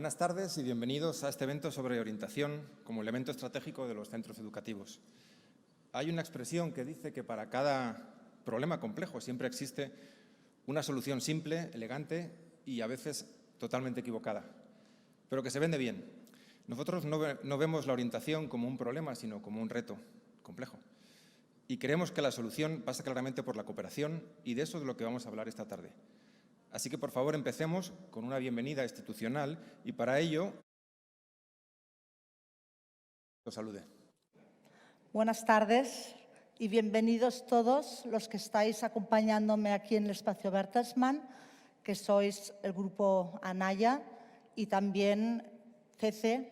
Buenas tardes y bienvenidos a este evento sobre orientación como elemento estratégico de los centros educativos. Hay una expresión que dice que para cada problema complejo siempre existe una solución simple, elegante y a veces totalmente equivocada, pero que se vende bien. Nosotros no vemos la orientación como un problema, sino como un reto complejo. Y creemos que la solución pasa claramente por la cooperación y de eso es de lo que vamos a hablar esta tarde. Así que, por favor, empecemos con una bienvenida institucional y para ello los salude. Buenas tardes y bienvenidos todos los que estáis acompañándome aquí en el espacio Bertelsmann, que sois el grupo Anaya y también CC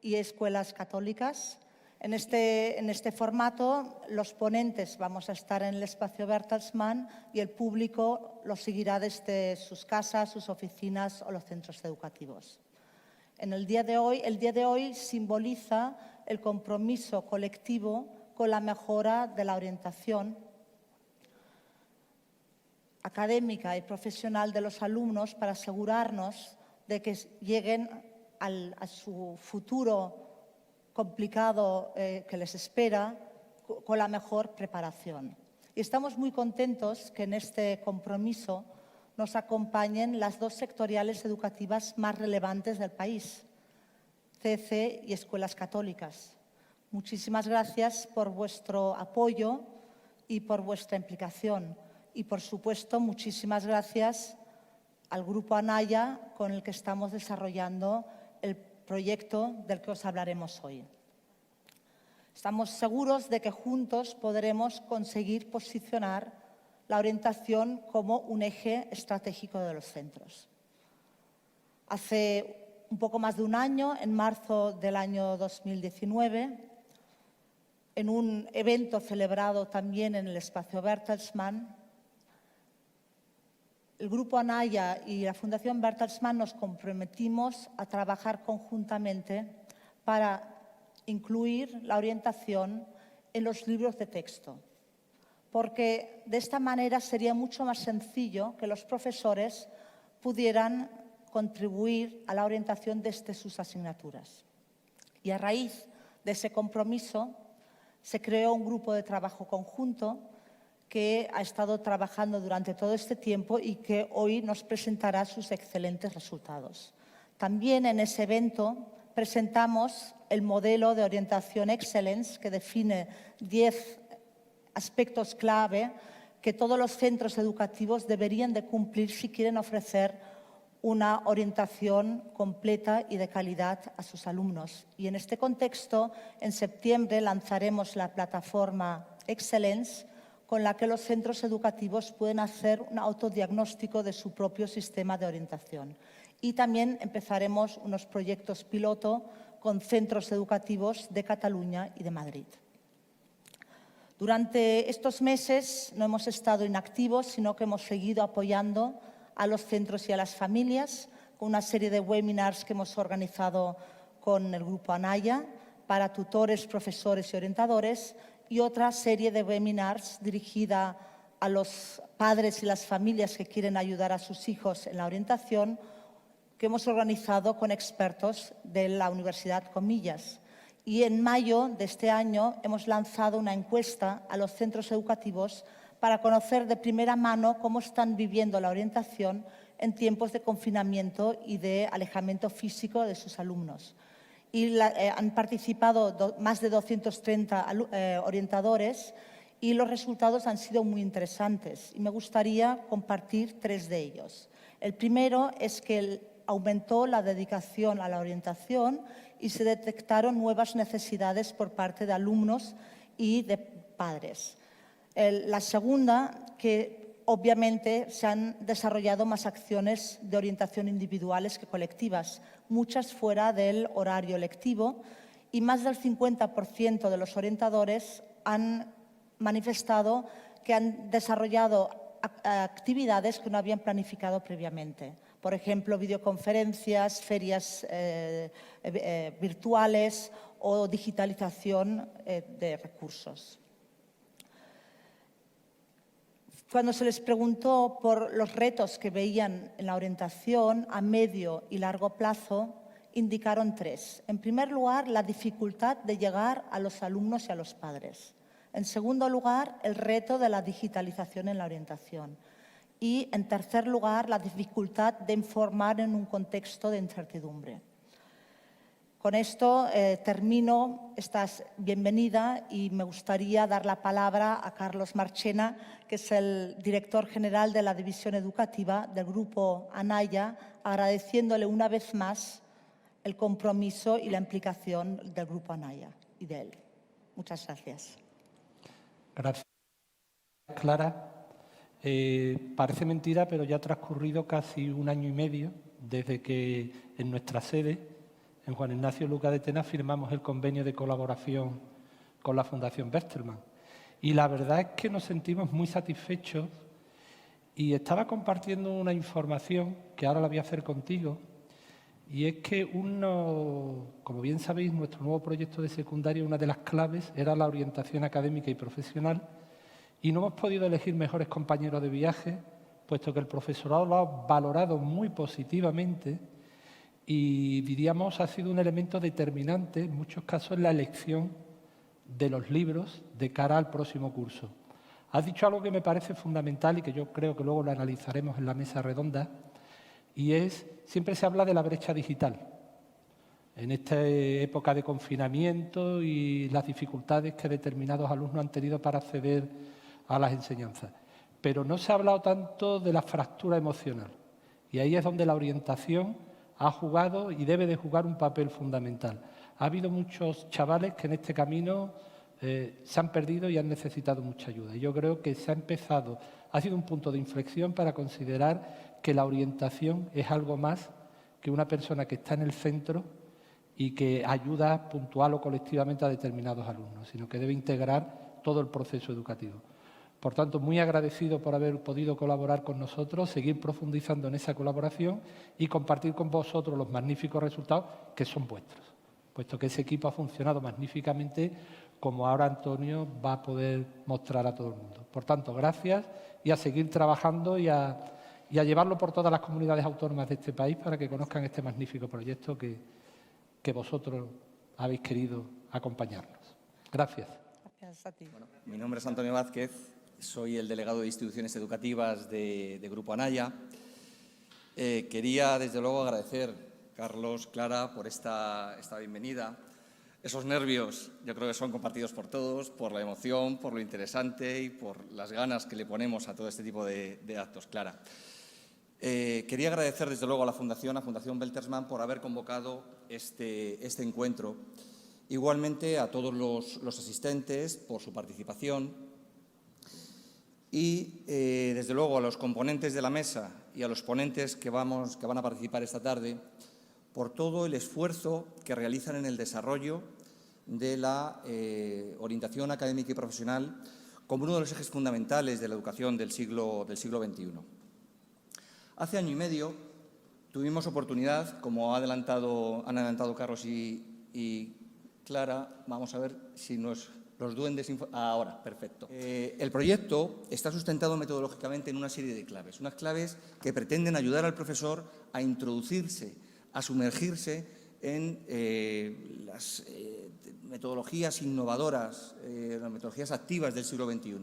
y Escuelas Católicas. En este formato, los ponentes vamos a estar en el espacio Bertelsmann y el público lo seguirá desde sus casas, sus oficinas o los centros educativos. El día de hoy simboliza el compromiso colectivo con la mejora de la orientación académica y profesional de los alumnos para asegurarnos de que lleguen a su futuro complicado que les espera con la mejor preparación. Y estamos muy contentos que en este compromiso nos acompañen las dos sectoriales educativas más relevantes del país, CC y Escuelas Católicas. Muchísimas gracias por vuestro apoyo y por vuestra implicación. Y, por supuesto, muchísimas gracias al Grupo Anaya con el que estamos desarrollando el proyecto del que os hablaremos hoy. Estamos seguros de que juntos podremos conseguir posicionar la orientación como un eje estratégico de los centros. Hace un poco más de un año, en marzo del año 2019, en un evento celebrado también en el espacio Bertelsmann, el Grupo Anaya y la Fundación Bertelsmann nos comprometimos a trabajar conjuntamente para incluir la orientación en los libros de texto, porque de esta manera sería mucho más sencillo que los profesores pudieran contribuir a la orientación desde sus asignaturas. Y a raíz de ese compromiso se creó un grupo de trabajo conjunto que ha estado trabajando durante todo este tiempo y que hoy nos presentará sus excelentes resultados. También en ese evento presentamos el modelo de orientación Excellence, que define 10 aspectos clave que todos los centros educativos deberían de cumplir si quieren ofrecer una orientación completa y de calidad a sus alumnos. Y en este contexto, en septiembre lanzaremos la plataforma Excellence, con la que los centros educativos pueden hacer un autodiagnóstico de su propio sistema de orientación. Y también empezaremos unos proyectos piloto con centros educativos de Cataluña y de Madrid. Durante estos meses no hemos estado inactivos, sino que hemos seguido apoyando a los centros y a las familias con una serie de webinars que hemos organizado con el Grupo Anaya para tutores, profesores y orientadores, y otra serie de webinars dirigida a los padres y las familias que quieren ayudar a sus hijos en la orientación, que hemos organizado con expertos de la Universidad Comillas. Y en mayo de este año hemos lanzado una encuesta a los centros educativos para conocer de primera mano cómo están viviendo la orientación en tiempos de confinamiento y de alejamiento físico de sus alumnos. Y han participado más de 230 orientadores y los resultados han sido muy interesantes. Y me gustaría compartir 3 de ellos. El primero es que aumentó la dedicación a la orientación y se detectaron nuevas necesidades por parte de alumnos y de padres. La segunda, que obviamente se han desarrollado más acciones de orientación individuales que colectivas, muchas fuera del horario lectivo, y más del 50% de los orientadores han manifestado que han desarrollado actividades que no habían planificado previamente. Por ejemplo, videoconferencias, ferias virtuales o digitalización de recursos. Cuando se les preguntó por los retos que veían en la orientación a medio y largo plazo, indicaron tres. En primer lugar, la dificultad de llegar a los alumnos y a los padres. En segundo lugar, el reto de la digitalización en la orientación. Y, en tercer lugar, la dificultad de informar en un contexto de incertidumbre. Con esto termino esta bienvenida y me gustaría dar la palabra a Carlos Marchena, que es el director general de la División Educativa del Grupo Anaya, agradeciéndole una vez más el compromiso y la implicación del Grupo Anaya y de él. Muchas gracias. Gracias, Clara. Parece mentira, pero ya ha transcurrido casi 1 año y medio desde que en nuestra sede, en Juan Ignacio Luca de Tena, firmamos el convenio de colaboración con la Fundación Bertelsmann. Y la verdad es que nos sentimos muy satisfechos y estaba compartiendo una información que ahora la voy a hacer contigo, y es que como bien sabéis, nuestro nuevo proyecto de secundaria, una de las claves era la orientación académica y profesional, y no hemos podido elegir mejores compañeros de viaje, puesto que el profesorado lo ha valorado muy positivamente y, diríamos, ha sido un elemento determinante en muchos casos en la elección de los libros de cara al próximo curso. Has dicho algo que me parece fundamental y que yo creo que luego lo analizaremos en la mesa redonda, y siempre se habla de la brecha digital. En esta época de confinamiento y las dificultades que determinados alumnos han tenido para acceder a las enseñanzas. Pero no se ha hablado tanto de la fractura emocional. Y ahí es donde la orientación ha jugado y debe de jugar un papel fundamental. Ha habido muchos chavales que en este camino se han perdido y han necesitado mucha ayuda. Y yo creo que ha sido un punto de inflexión para considerar que la orientación es algo más que una persona que está en el centro y que ayuda puntual o colectivamente a determinados alumnos, sino que debe integrar todo el proceso educativo. Por tanto, muy agradecido por haber podido colaborar con nosotros, seguir profundizando en esa colaboración y compartir con vosotros los magníficos resultados que son vuestros, puesto que ese equipo ha funcionado magníficamente, como ahora Antonio va a poder mostrar a todo el mundo. Por tanto, gracias, y a seguir trabajando y a llevarlo por todas las comunidades autónomas de este país para que conozcan este magnífico proyecto que vosotros habéis querido acompañarnos. Gracias. Gracias a ti. Bueno, mi nombre es Antonio Vázquez, soy el delegado de instituciones educativas de Grupo Anaya. Quería, desde luego, agradecer, Carlos, Clara, por esta bienvenida. Esos nervios yo creo que son compartidos por todos, por la emoción, por lo interesante y por las ganas que le ponemos a todo este tipo de actos, Clara. Quería agradecer, desde luego, a Fundación Bertelsmann, por haber convocado este encuentro. Igualmente a todos los asistentes por su participación y, desde luego, a los componentes de la mesa y a los ponentes que van a participar esta tarde por todo el esfuerzo que realizan en el desarrollo de la orientación académica y profesional como uno de los ejes fundamentales de la educación del siglo XXI. Hace año y medio tuvimos oportunidad, como han adelantado Carlos y Clara, vamos a ver si los duendes... Ahora, perfecto. El proyecto está sustentado metodológicamente en una serie de claves, unas claves que pretenden ayudar al profesor a introducirse, a sumergirse en las metodologías innovadoras, las metodologías activas del siglo XXI.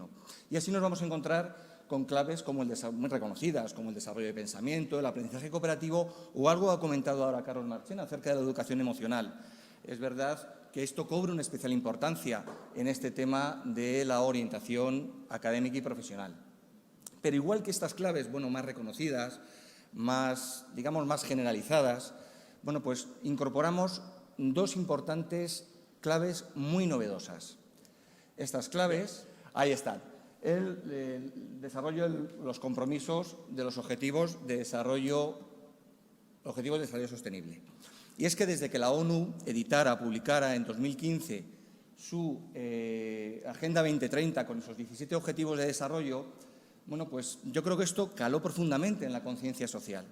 Y así nos vamos a encontrar con claves muy reconocidas, como el desarrollo de pensamiento, el aprendizaje cooperativo o algo ha comentado ahora Carlos Marchena acerca de la educación emocional. Es verdad que esto cobra una especial importancia en este tema de la orientación académica y profesional. Pero igual que estas claves, más reconocidas, más generalizadas, pues incorporamos dos importantes claves muy novedosas. Estas claves, ahí están, el desarrollo de los compromisos de los objetivos de desarrollo sostenible. Y es que desde que la ONU publicara en 2015 su Agenda 2030 con esos 17 objetivos de desarrollo, pues yo creo que esto caló profundamente en la conciencia social.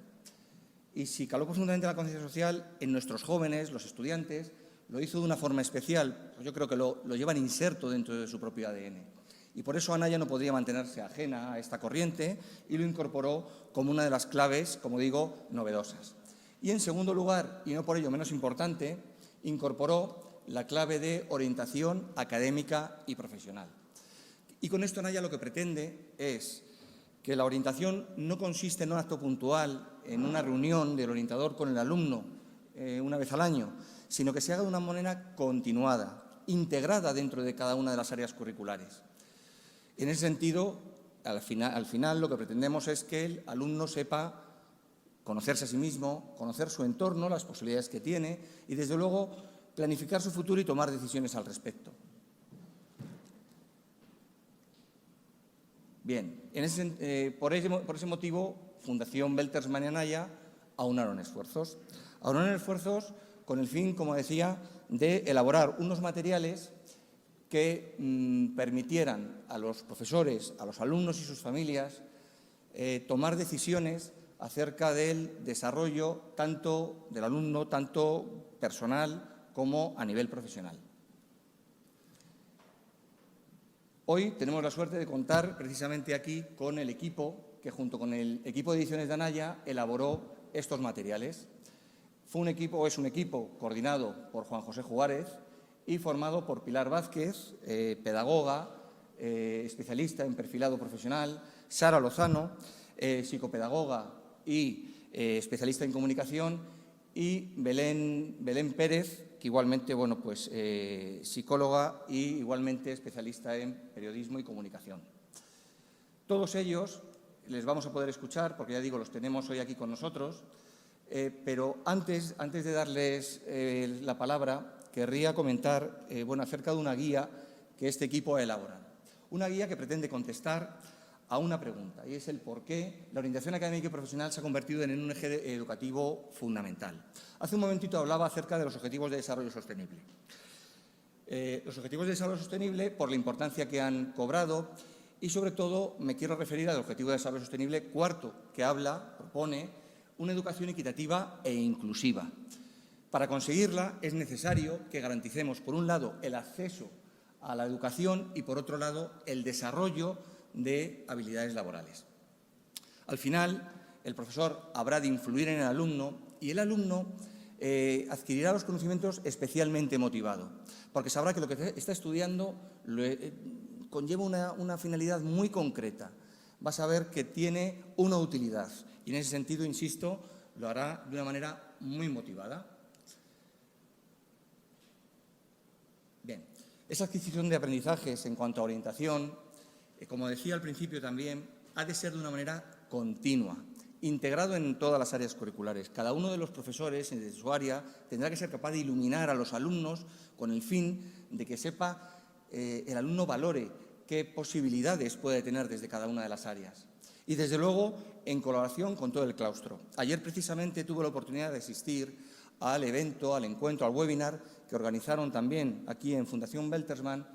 Y si caló profundamente en la conciencia social, en nuestros jóvenes, los estudiantes, lo hizo de una forma especial, pues yo creo que lo llevan inserto dentro de su propio ADN. Y por eso Anaya no podría mantenerse ajena a esta corriente y lo incorporó como una de las claves, como digo, novedosas. Y, en segundo lugar, y no por ello menos importante, incorporó la clave de orientación académica y profesional. Y con esto Anaya lo que pretende es que la orientación no consiste en un acto puntual, en una reunión del orientador con el alumno una vez al año, sino que se haga de una manera continuada, integrada dentro de cada una de las áreas curriculares. En ese sentido, al final lo que pretendemos es que el alumno sepa conocerse a sí mismo, conocer su entorno, las posibilidades que tiene y, desde luego, planificar su futuro y tomar decisiones al respecto. Bien, por ese motivo, Fundación Bertelsmann y Anaya aunaron esfuerzos. Aunaron esfuerzos con el fin, como decía, de elaborar unos materiales que permitieran a los profesores, a los alumnos y sus familias tomar decisiones acerca del desarrollo tanto del alumno, tanto personal como a nivel profesional. Hoy tenemos la suerte de contar precisamente aquí con el equipo que, junto con el equipo de ediciones de Anaya, elaboró estos materiales. Es un equipo coordinado por Juan José Juárez y formado por Pilar Vázquez, pedagoga, especialista en perfilado profesional, Sara Lozano, psicopedagoga y especialista en comunicación, y Belén Pérez, que igualmente, psicóloga y igualmente especialista en periodismo y comunicación. Todos ellos les vamos a poder escuchar, porque ya digo, los tenemos hoy aquí con nosotros, pero antes de darles la palabra, querría comentar acerca de una guía que este equipo ha elaborado. Una guía que pretende contestar a una pregunta, y es el por qué la orientación académica y profesional se ha convertido en un eje educativo fundamental. Hace un momentito hablaba acerca de los Objetivos de Desarrollo Sostenible. Los Objetivos de Desarrollo Sostenible, por la importancia que han cobrado, y sobre todo me quiero referir al Objetivo de Desarrollo Sostenible cuarto, que propone una educación equitativa e inclusiva. Para conseguirla es necesario que garanticemos, por un lado, el acceso a la educación y, por otro lado, el desarrollo de habilidades laborales. Al final, el profesor habrá de influir en el alumno y el alumno adquirirá los conocimientos especialmente motivado, porque sabrá que lo que está estudiando conlleva una finalidad muy concreta. Va a saber que tiene una utilidad y, en ese sentido, insisto, lo hará de una manera muy motivada. Bien, esa adquisición de aprendizajes en cuanto a orientación, como decía al principio también, ha de ser de una manera continua, integrado en todas las áreas curriculares. Cada uno de los profesores desde su área tendrá que ser capaz de iluminar a los alumnos con el fin de que sepa, el alumno valore qué posibilidades puede tener desde cada una de las áreas. Y, desde luego, en colaboración con todo el claustro. Ayer, precisamente, tuve la oportunidad de asistir al evento, al encuentro, al webinar que organizaron también aquí en Fundación Bertelsmann,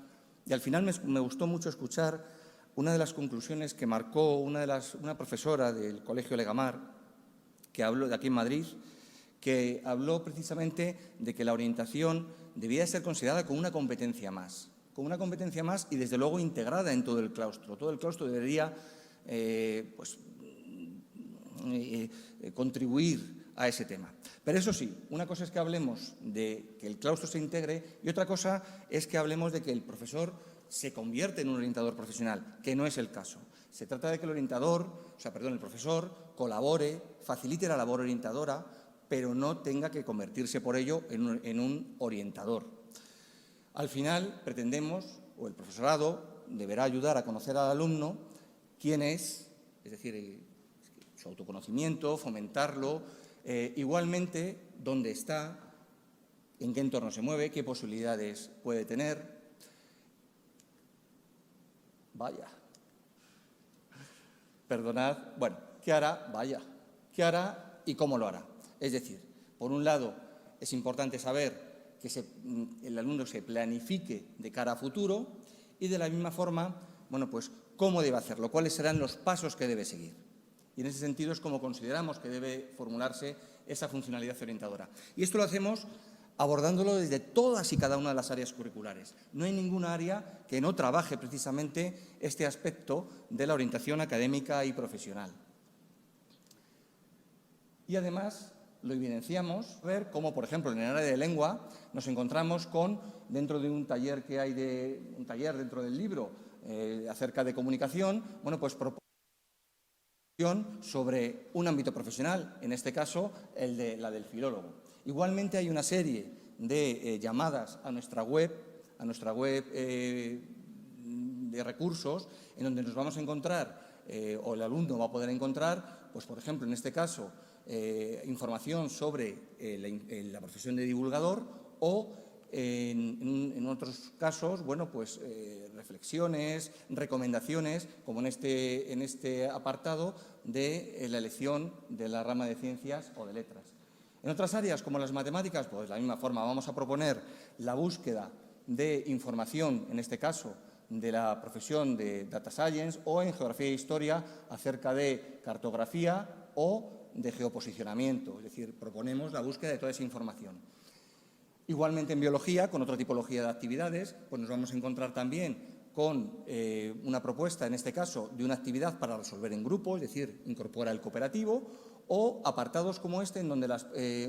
y al final me gustó mucho escuchar una de las conclusiones que marcó una profesora del Colegio Legamar, que habló de aquí en Madrid, que habló precisamente de que la orientación debía ser considerada como una competencia más, y, desde luego, integrada en todo el claustro. Todo el claustro debería contribuir a ese tema. Pero eso sí, una cosa es que hablemos de que el claustro se integre y otra cosa es que hablemos de que el profesor se convierte en un orientador profesional, que no es el caso. Se trata de que el profesor colabore, facilite la labor orientadora, pero no tenga que convertirse por ello en un orientador. Al final, pretendemos, o el profesorado deberá ayudar a conocer al alumno quién es decir, su autoconocimiento, fomentarlo, igualmente dónde está, en qué entorno se mueve, qué posibilidades puede tener. Vaya. Perdonad. Bueno, ¿qué hará? Vaya. ¿Qué hará y cómo lo hará? Es decir, por un lado, es importante saber que el alumno se planifique de cara a futuro y, de la misma forma, cómo debe hacerlo, cuáles serán los pasos que debe seguir. Y, en ese sentido, es como consideramos que debe formularse esa funcionalidad orientadora. Y esto lo hacemos abordándolo desde todas y cada una de las áreas curriculares. No hay ninguna área que no trabaje precisamente este aspecto de la orientación académica y profesional. Y, además, lo evidenciamos, ver cómo, por ejemplo, en el área de lengua nos encontramos con, dentro de un taller que hay dentro del libro acerca de comunicación, bueno, pues sobre un ámbito profesional, en este caso la del filólogo. Igualmente hay una serie de llamadas a nuestra web de recursos, en donde nos vamos a encontrar, o el alumno va a poder encontrar, pues por ejemplo, en este caso, información sobre la profesión de divulgador o en otros casos, bueno, pues reflexiones, recomendaciones, como en este apartado de la elección de la rama de ciencias o de letras. En otras áreas, como las matemáticas, pues de la misma forma vamos a proponer la búsqueda de información, en este caso, de la profesión de Data Science, o en Geografía e Historia acerca de cartografía o de geoposicionamiento. Es decir, proponemos la búsqueda de toda esa información. Igualmente en Biología, con otra tipología de actividades, pues nos vamos a encontrar también con una propuesta, en este caso, de una actividad para resolver en grupo, es decir, incorpora el cooperativo, o apartados como este, en donde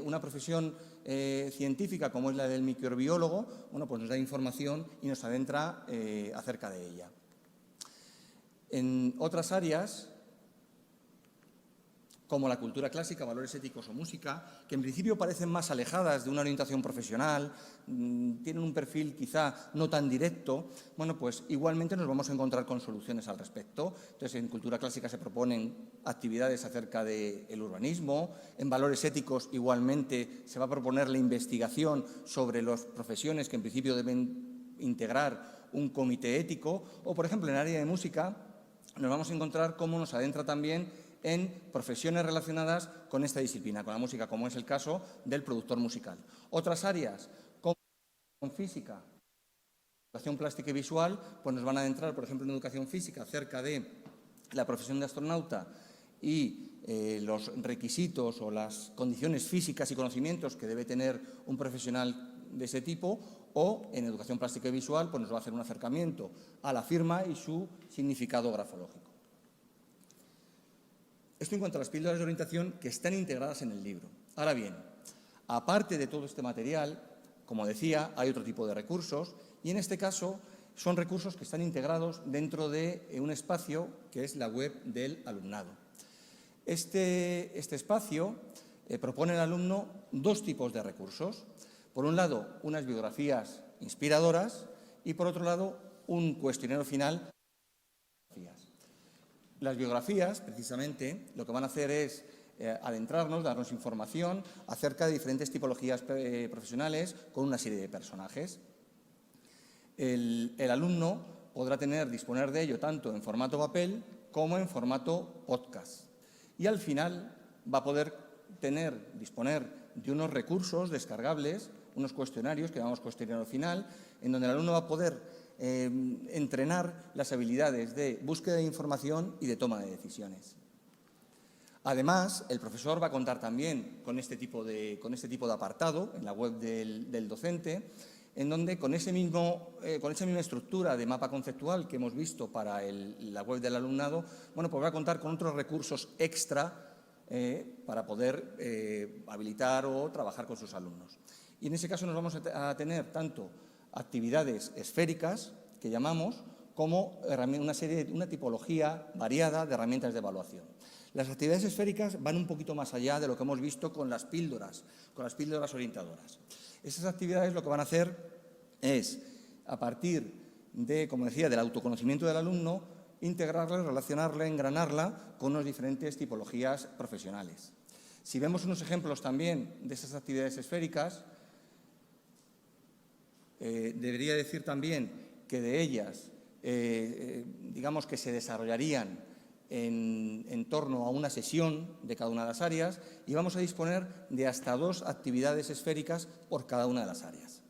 una profesión científica, como es la del microbiólogo, bueno, pues nos da información y nos adentra acerca de ella. En otras áreas, como la cultura clásica, valores éticos o música, que en principio parecen más alejadas de una orientación profesional, tienen un perfil quizá no tan directo, bueno, pues igualmente nos vamos a encontrar con soluciones al respecto. Entonces, en cultura clásica se proponen actividades acerca del urbanismo, en valores éticos igualmente se va a proponer la investigación sobre las profesiones que en principio deben integrar un comité ético, o por ejemplo en el área de música nos vamos a encontrar cómo nos adentra también en profesiones relacionadas con esta disciplina, con la música, como es el caso del productor musical. Otras áreas, como física, educación plástica y visual, pues nos van a adentrar, por ejemplo, en educación física, acerca de la profesión de astronauta y los requisitos o las condiciones físicas y conocimientos que debe tener un profesional de ese tipo, o en educación plástica y visual, pues nos va a hacer un acercamiento a la firma y su significado grafológico. Esto en cuanto a las píldoras de orientación que están integradas en el libro. Ahora bien, aparte de todo este material, como decía, hay otro tipo de recursos y en este caso son recursos que están integrados dentro de un espacio que es la web del alumnado. Este espacio propone al alumno dos tipos de recursos. Por un lado, unas biografías inspiradoras y por otro lado, un cuestionario final. Las biografías, precisamente, lo que van a hacer es adentrarnos, darnos información acerca de diferentes tipologías profesionales con una serie de personajes. El alumno podrá disponer de ello tanto en formato papel como en formato podcast. Y al final va a poder disponer de unos recursos descargables, unos cuestionarios que llamamos cuestionario final, en donde el alumno va a poder entrenar las habilidades de búsqueda de información y de toma de decisiones. Además, el profesor va a contar también con este tipo de apartado en la web del docente, en donde con esa misma estructura de mapa conceptual que hemos visto para la web del alumnado, bueno, pues va a contar con otros recursos extra para poder habilitar o trabajar con sus alumnos. Y en ese caso nos vamos a tener tanto actividades esféricas, que llamamos, como una tipología variada de herramientas de evaluación. Las actividades esféricas van un poquito más allá de lo que hemos visto con las píldoras orientadoras. Esas actividades lo que van a hacer es, a partir de, como decía, del autoconocimiento del alumno, integrarla, relacionarla, engranarla con unas diferentes tipologías profesionales. Si vemos unos ejemplos también de esas actividades esféricas, debería decir también que de ellas, digamos que se desarrollarían en torno a una sesión de cada una de las áreas y vamos a disponer de hasta 2 actividades esféricas por cada una de las áreas.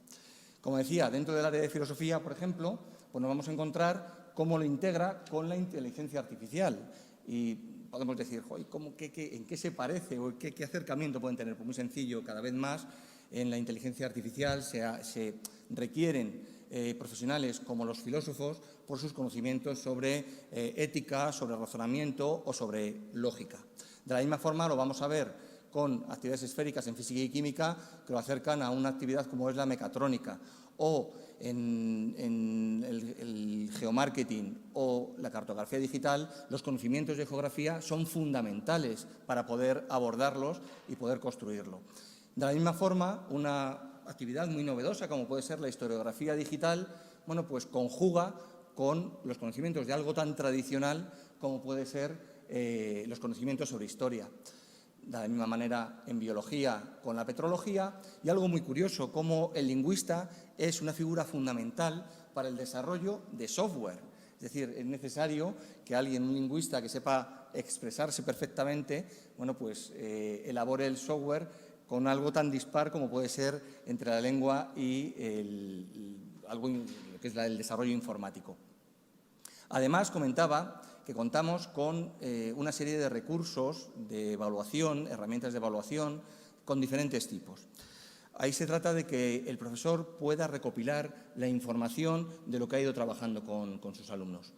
Como decía, dentro del área de filosofía, por ejemplo, pues nos vamos a encontrar cómo lo integra con la inteligencia artificial y podemos decir, ¿en qué se parece o qué acercamiento pueden tener? Pues muy sencillo, cada vez más en la inteligencia artificial se requieren profesionales como los filósofos por sus conocimientos sobre ética, sobre razonamiento o sobre lógica. De la misma forma lo vamos a ver con actividades esféricas en física y química que lo acercan a una actividad como es la mecatrónica, o en el geomarketing o la cartografía digital, los conocimientos de geografía son fundamentales para poder abordarlos y poder construirlo. De la misma forma, una actividad muy novedosa como puede ser la historiografía digital, bueno, pues conjuga con los conocimientos de algo tan tradicional como puede ser los conocimientos sobre historia. De la misma manera en biología con la petrología, y algo muy curioso, como el lingüista es una figura fundamental para el desarrollo de software. Es decir, es necesario que alguien, un lingüista que sepa expresarse perfectamente, bueno, pues elabore el software con algo tan dispar como puede ser entre la lengua y algo que es el desarrollo informático. Además, comentaba que contamos con una serie de recursos de evaluación, herramientas de evaluación, con diferentes tipos. Ahí se trata de que el profesor pueda recopilar la información de lo que ha ido trabajando con sus alumnos.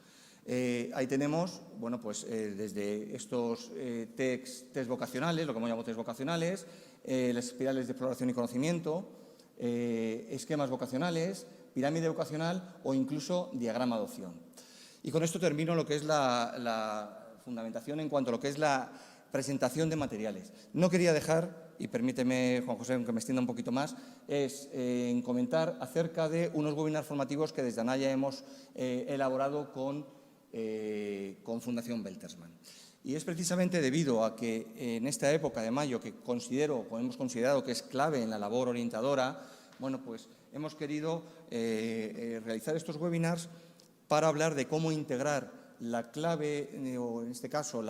Ahí tenemos, bueno, pues desde estos test vocacionales, lo que llamamos test vocacionales, las espirales de exploración y conocimiento, esquemas vocacionales, pirámide vocacional o incluso diagrama de opción. Y con esto termino lo que es la fundamentación en cuanto a lo que es la presentación de materiales. No quería dejar, y permíteme, Juan José, aunque me extienda un poquito más, es en comentar acerca de unos webinars formativos que desde Anaya hemos elaborado con Fundación Bertelsmann. Y es precisamente debido a que en esta época de mayo, que hemos considerado que es clave en la labor orientadora, bueno, pues hemos querido realizar estos webinars para hablar de cómo integrar la clave, o en este caso en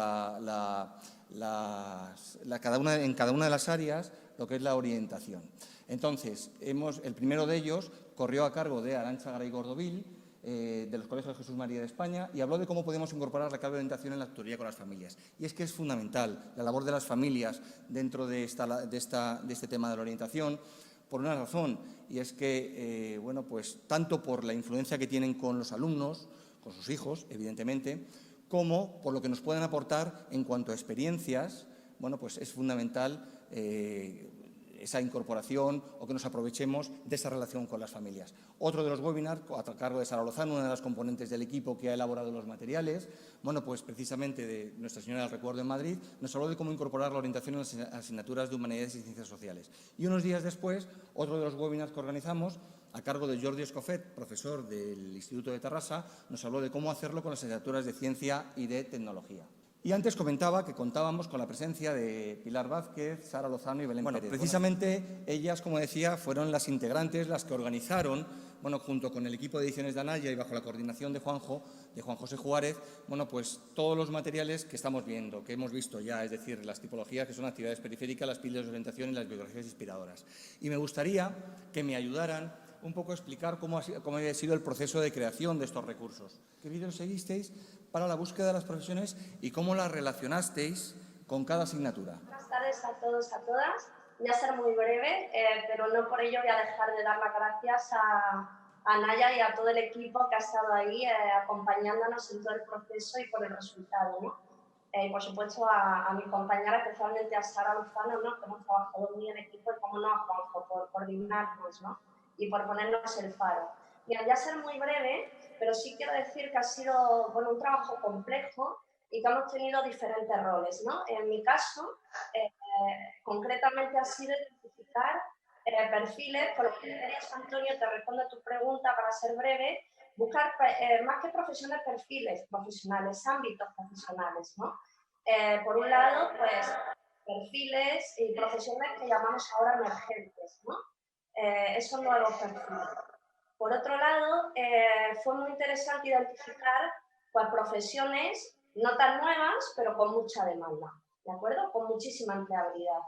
cada una de las áreas, lo que es la orientación. Entonces, el primero de ellos corrió a cargo de Arantxa Garay Gordovil, de los Colegios de Jesús María de España, y habló de cómo podemos incorporar la clave de orientación en la tutoría con las familias. Y es que es fundamental la labor de las familias dentro de este tema de la orientación, por una razón, y es que, bueno, pues tanto por la influencia que tienen con los alumnos, con sus hijos, evidentemente, como por lo que nos pueden aportar en cuanto a experiencias, bueno, pues es fundamental esa incorporación o que nos aprovechemos de esa relación con las familias. Otro de los webinars, a cargo de Sara Lozano, una de las componentes del equipo que ha elaborado los materiales, bueno, pues precisamente de Nuestra Señora del Recuerdo en Madrid, nos habló de cómo incorporar la orientación en las asignaturas de Humanidades y Ciencias Sociales. Y unos días después, otro de los webinars que organizamos, a cargo de Jordi Escofet, profesor del Instituto de Terrassa, nos habló de cómo hacerlo con las asignaturas de Ciencia y de Tecnología. Y antes comentaba que contábamos con la presencia de Pilar Vázquez, Sara Lozano y Belén Pérez. Precisamente ellas, como decía, fueron las integrantes, las que organizaron, bueno, junto con el equipo de ediciones de Anaya y bajo la coordinación de Juan José Juárez, bueno, pues todos los materiales que estamos viendo, que hemos visto ya, es decir, las tipologías que son actividades periféricas, las píldoras de orientación y las biografías inspiradoras. Y me gustaría que me ayudaran un poco a explicar cómo había sido el proceso de creación de estos recursos. ¿Qué vídeos seguisteis para la búsqueda de las profesiones y cómo las relacionasteis con cada asignatura? Buenas tardes a todos, a todas. Voy a ser muy breve, pero no por ello voy a dejar de dar las gracias a Naya y a todo el equipo que ha estado ahí acompañándonos en todo el proceso y por el resultado, ¿no? Y por supuesto a mi compañera, especialmente a Sara Lozano, ¿no? Que hemos trabajado muy en equipo, y como no a Juanjo, por coordinarnos, ¿no? Y por ponernos el faro. Bien, voy a ser muy breve, pero sí quiero decir que ha sido, bueno, un trabajo complejo y que hemos tenido diferentes roles, ¿no? En mi caso, concretamente ha sido identificar perfiles, por lo que querías, Antonio, te respondo a tu pregunta para ser breve, buscar más que profesiones, perfiles profesionales, ámbitos profesionales, ¿no? Por un lado, pues perfiles y profesiones que llamamos ahora emergentes, ¿no? Esos nuevos perfiles. Por otro lado, fue muy interesante identificar pues, profesiones no tan nuevas, pero con mucha demanda, ¿de acuerdo? Con muchísima empleabilidad.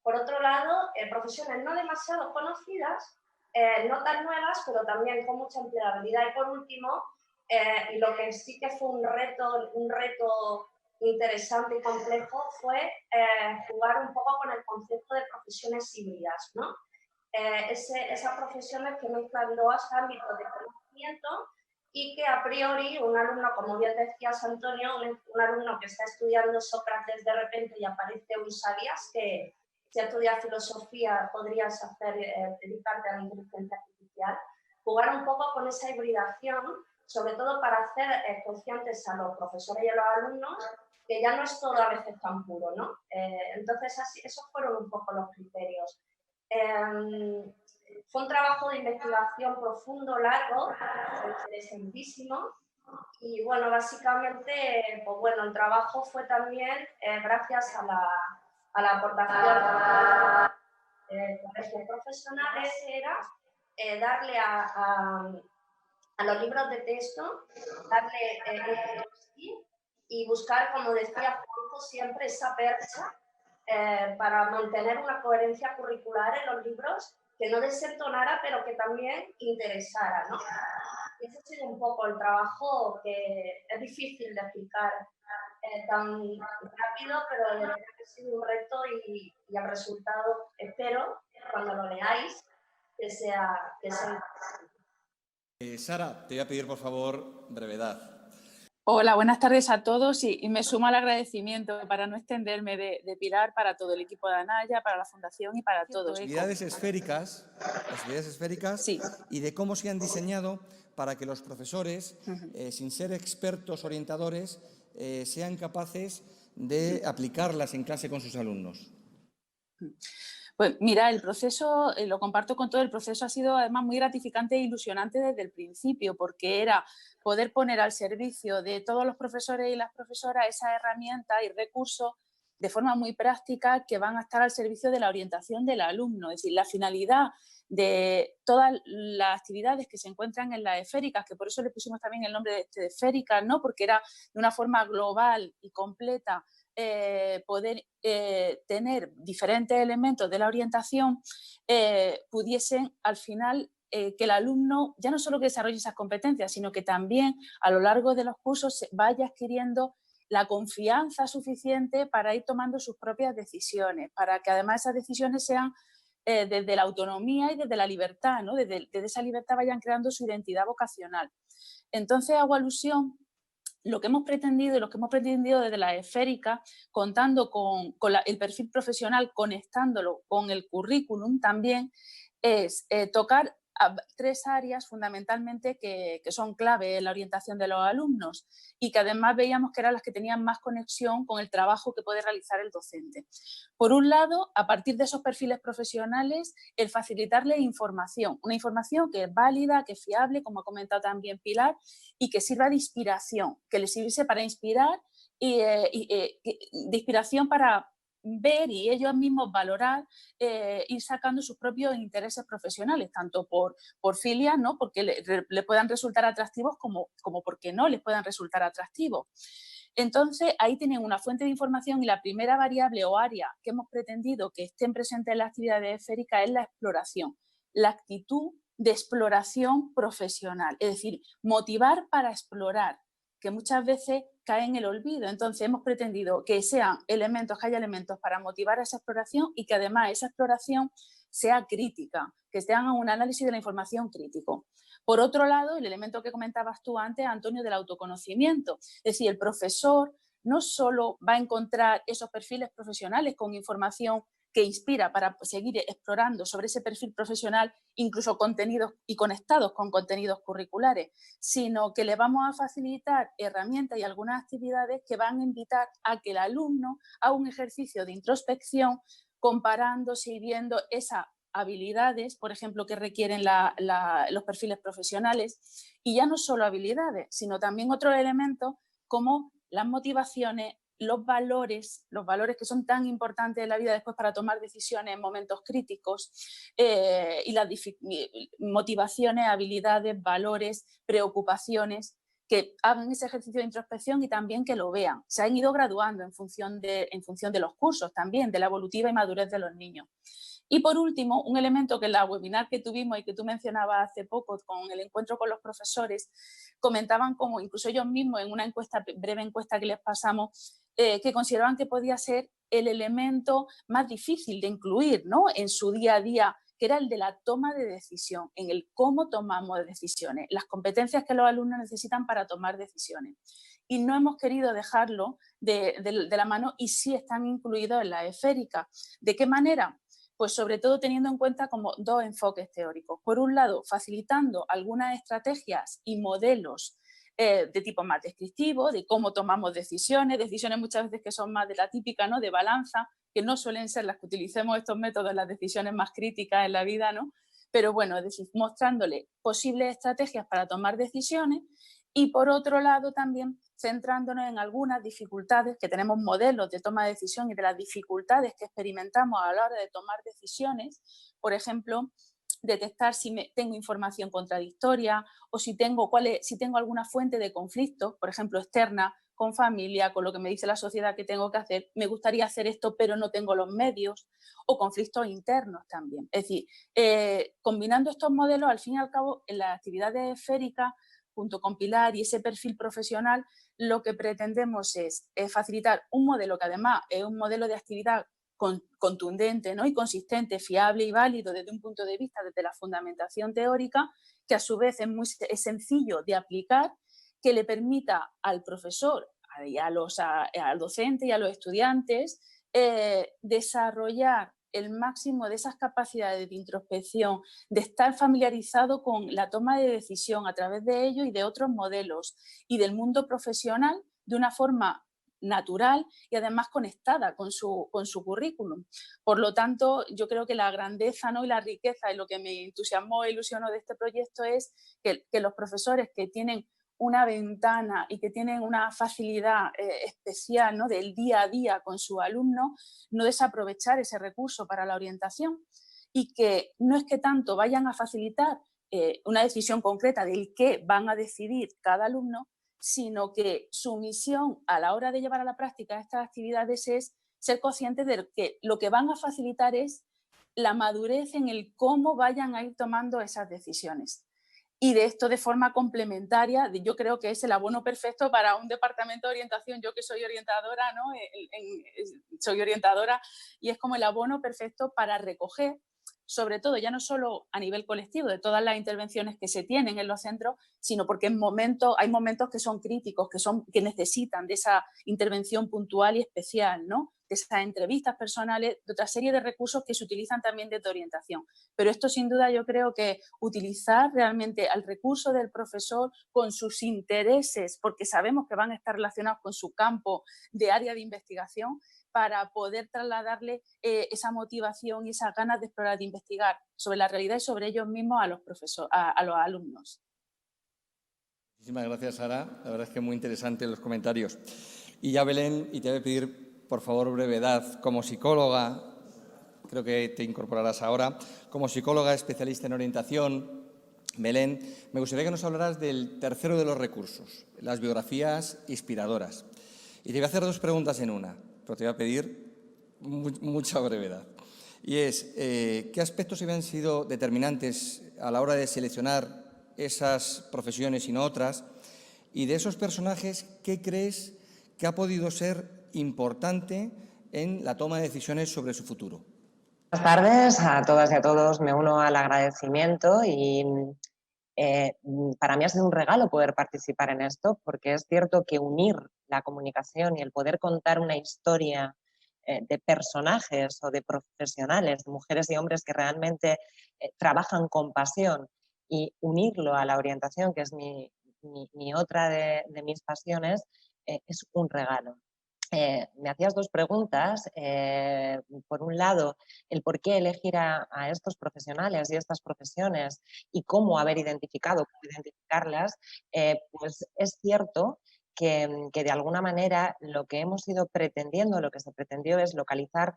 Por otro lado, profesiones no demasiado conocidas, no tan nuevas, pero también con mucha empleabilidad. Y por último, y lo que sí que fue un reto interesante y complejo fue jugar un poco con el concepto de profesiones híbridas, ¿no? Esas profesiones que mezclan dos ámbitos de conocimiento y que a priori un alumno, como bien decías Antonio, un alumno que está estudiando Sócrates de repente y aparece un ¿sabías que si estudias filosofía podrías dedicarte a la inteligencia artificial? Jugar un poco con esa hibridación, sobre todo para hacer conscientes a los profesores y a los alumnos que ya no es todo a veces tan puro, ¿no? Entonces, esos fueron un poco los criterios. Fue un trabajo de investigación profundo, largo, interesantísimo. Y bueno, básicamente, pues bueno, el trabajo fue también gracias a la aportación de colegios profesionales, era darle a los libros de texto, darle y buscar, como decía Juanjo, siempre esa percha para mantener una coherencia curricular en los libros que no desentonara, pero que también interesara, ¿no? Y ese ha sido un poco el trabajo que es difícil de explicar tan rápido, pero de verdad que ha sido un reto y el resultado, espero, cuando lo leáis, que sea interesante. Sara, te voy a pedir, por favor, brevedad. Hola, buenas tardes a todos y me sumo al agradecimiento, para no extenderme, de Pilar, para todo el equipo de Anaya, para la Fundación y para todos. Actividades esféricas Sí. Y de cómo se han diseñado para que los profesores, sin ser expertos orientadores, sean capaces de aplicarlas en clase con sus alumnos. Pues mira, el proceso, lo comparto con todo, el proceso ha sido además muy gratificante e ilusionante desde el principio, porque era poder poner al servicio de todos los profesores y las profesoras esa herramienta y recursos de forma muy práctica que van a estar al servicio de la orientación del alumno. Es decir, la finalidad de todas las actividades que se encuentran en las esféricas, que por eso le pusimos también el nombre de esféricas, ¿no? Porque era de una forma global y completa poder tener diferentes elementos de la orientación, pudiesen al final que el alumno ya no solo que desarrolle esas competencias, sino que también a lo largo de los cursos vaya adquiriendo la confianza suficiente para ir tomando sus propias decisiones, para que además esas decisiones sean desde la autonomía y desde la libertad, ¿no? Desde esa libertad vayan creando su identidad vocacional. Entonces hago alusión lo que hemos pretendido y lo que hemos pretendido desde la esférica, contando con el perfil profesional, conectándolo con el currículum también, es tocar tres áreas fundamentalmente que son clave en la orientación de los alumnos y que además veíamos que eran las que tenían más conexión con el trabajo que puede realizar el docente. Por un lado, a partir de esos perfiles profesionales, el facilitarle información, una información que es válida, que es fiable, como ha comentado también Pilar, y que sirva de inspiración, que les sirviese para inspirar y de inspiración para ver y ellos mismos valorar, ir sacando sus propios intereses profesionales, tanto por filia, ¿no? Porque le puedan resultar atractivos como porque no les puedan resultar atractivos. Entonces, ahí tienen una fuente de información y la primera variable o área que hemos pretendido que estén presentes en la actividad esférica es la exploración, la actitud de exploración profesional, es decir, motivar para explorar, que muchas veces cae en el olvido. Entonces hemos pretendido que sean elementos, que haya elementos para motivar a esa exploración y que además esa exploración sea crítica, que se haga un análisis de la información crítico. Por otro lado, el elemento que comentabas tú antes, Antonio, del autoconocimiento. Es decir, el profesor no solo va a encontrar esos perfiles profesionales con información que inspira para seguir explorando sobre ese perfil profesional, incluso contenidos y conectados con contenidos curriculares, sino que le vamos a facilitar herramientas y algunas actividades que van a invitar a que el alumno haga un ejercicio de introspección comparándose y viendo esas habilidades, por ejemplo, que requieren los perfiles profesionales, y ya no solo habilidades, sino también otros elementos como las motivaciones, los valores que son tan importantes en la vida después para tomar decisiones en momentos críticos, y las motivaciones, habilidades, valores, preocupaciones, que hagan ese ejercicio de introspección y también que lo vean. Se han ido graduando en función de los cursos también, de la evolutiva y madurez de los niños. Y por último, un elemento que en la webinar que tuvimos y que tú mencionabas hace poco con el encuentro con los profesores, comentaban como incluso ellos mismos en una breve encuesta que les pasamos, que consideraban que podía ser el elemento más difícil de incluir, ¿no?, en su día a día que era el de la toma de decisión, en el cómo tomamos decisiones, las competencias que los alumnos necesitan para tomar decisiones. Y no hemos querido dejarlo de la mano y sí están incluidos en la esférica. ¿De qué manera? Pues sobre todo teniendo en cuenta como dos enfoques teóricos. Por un lado, facilitando algunas estrategias y modelos de tipo más descriptivo, de cómo tomamos decisiones muchas veces que son más de la típica, ¿no?, de balanza, que no suelen ser las que utilicemos estos métodos en las decisiones más críticas en la vida, ¿no? Pero bueno, es decir, mostrándole posibles estrategias para tomar decisiones y por otro lado también centrándonos en algunas dificultades, que tenemos modelos de toma de decisión y de las dificultades que experimentamos a la hora de tomar decisiones. Por ejemplo, detectar si tengo información contradictoria o si tengo alguna fuente de conflicto, por ejemplo, externa, con familia, con lo que me dice la sociedad que tengo que hacer, me gustaría hacer esto pero no tengo los medios, o conflictos internos también. Es decir, combinando estos modelos, al fin y al cabo, en las actividades esféricas, junto con Pilar y ese perfil profesional, lo que pretendemos es facilitar un modelo que además es un modelo de actividad contundente, ¿no?, y consistente, fiable y válido desde un punto de vista, desde la fundamentación teórica, que a su vez es sencillo de aplicar, que le permita al profesor, al docente y a los estudiantes desarrollar el máximo de esas capacidades de introspección, de estar familiarizado con la toma de decisión a través de ello y de otros modelos y del mundo profesional de una forma natural y además conectada con su currículum. Por lo tanto, yo creo que la grandeza, ¿no?, y la riqueza y lo que me entusiasmó e ilusionó de este proyecto es que los profesores que tienen una ventana y que tienen una facilidad especial, ¿no?, del día a día con su alumno, no desaprovechar ese recurso para la orientación y que no es que tanto vayan a facilitar una decisión concreta del qué van a decidir cada alumno, sino que su misión a la hora de llevar a la práctica estas actividades es ser conscientes de que lo que van a facilitar es la madurez en el cómo vayan a ir tomando esas decisiones. Y de esto de forma complementaria, yo creo que es el abono perfecto para un departamento de orientación. Yo que soy orientadora, ¿no?, soy orientadora, y es como el abono perfecto para recoger, sobre todo ya no solo a nivel colectivo de todas las intervenciones que se tienen en los centros, sino porque hay momentos que son críticos, que necesitan de esa intervención puntual y especial, ¿no?, de esas entrevistas personales, de otra serie de recursos que se utilizan también desde orientación. Pero esto sin duda yo creo que utilizar realmente al recurso del profesor con sus intereses, porque sabemos que van a estar relacionados con su campo de área de investigación, para poder trasladarle esa motivación y esas ganas de explorar, de investigar sobre la realidad y sobre ellos mismos a los alumnos. Muchísimas gracias, Sara. La verdad es que muy interesante los comentarios. Y ya, Belén, y te voy a pedir, por favor, brevedad. Como psicóloga, creo que te incorporarás ahora, como psicóloga especialista en orientación, Belén, me gustaría que nos hablaras del tercero de los recursos, las biografías inspiradoras. Y te voy a hacer dos preguntas en una, pero te voy a pedir mucha brevedad. Y es, ¿qué aspectos habían sido determinantes a la hora de seleccionar esas profesiones y no otras? Y de esos personajes, ¿qué crees que ha podido ser importante en la toma de decisiones sobre su futuro? Buenas tardes a todas y a todos. Me uno al agradecimiento y para mí ha sido un regalo poder participar en esto, porque es cierto que unir la comunicación y el poder contar una historia de personajes o de profesionales, de mujeres y hombres que realmente trabajan con pasión, y unirlo a la orientación, que es mi otra de mis pasiones, es un regalo. Me hacías dos preguntas. Por un lado, el por qué elegir a estos profesionales y estas profesiones y cómo haber identificarlas. Pues es cierto que de alguna manera lo que hemos ido pretendiendo, lo que se pretendió es localizar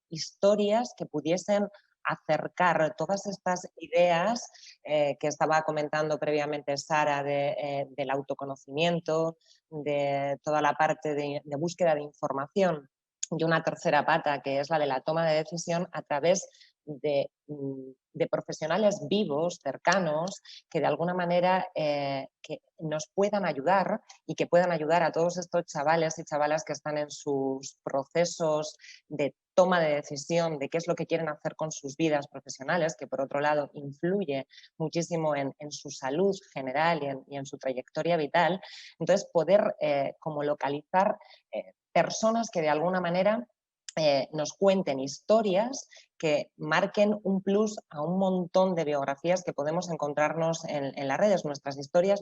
historias que pudiesen acercar todas estas ideas que estaba comentando previamente Sara del autoconocimiento, de toda la parte de búsqueda de información, y una tercera pata que es la de la toma de decisión a través de de profesionales vivos, cercanos, que de alguna manera que nos puedan ayudar y que puedan ayudar a todos estos chavales y chavalas que están en sus procesos de toma de decisión de qué es lo que quieren hacer con sus vidas profesionales, que por otro lado influye muchísimo en su salud general y en su trayectoria vital. Entonces, poder como localizar personas que de alguna manera nos cuenten historias que marquen un plus a un montón de biografías que podemos encontrarnos en las redes. Nuestras historias,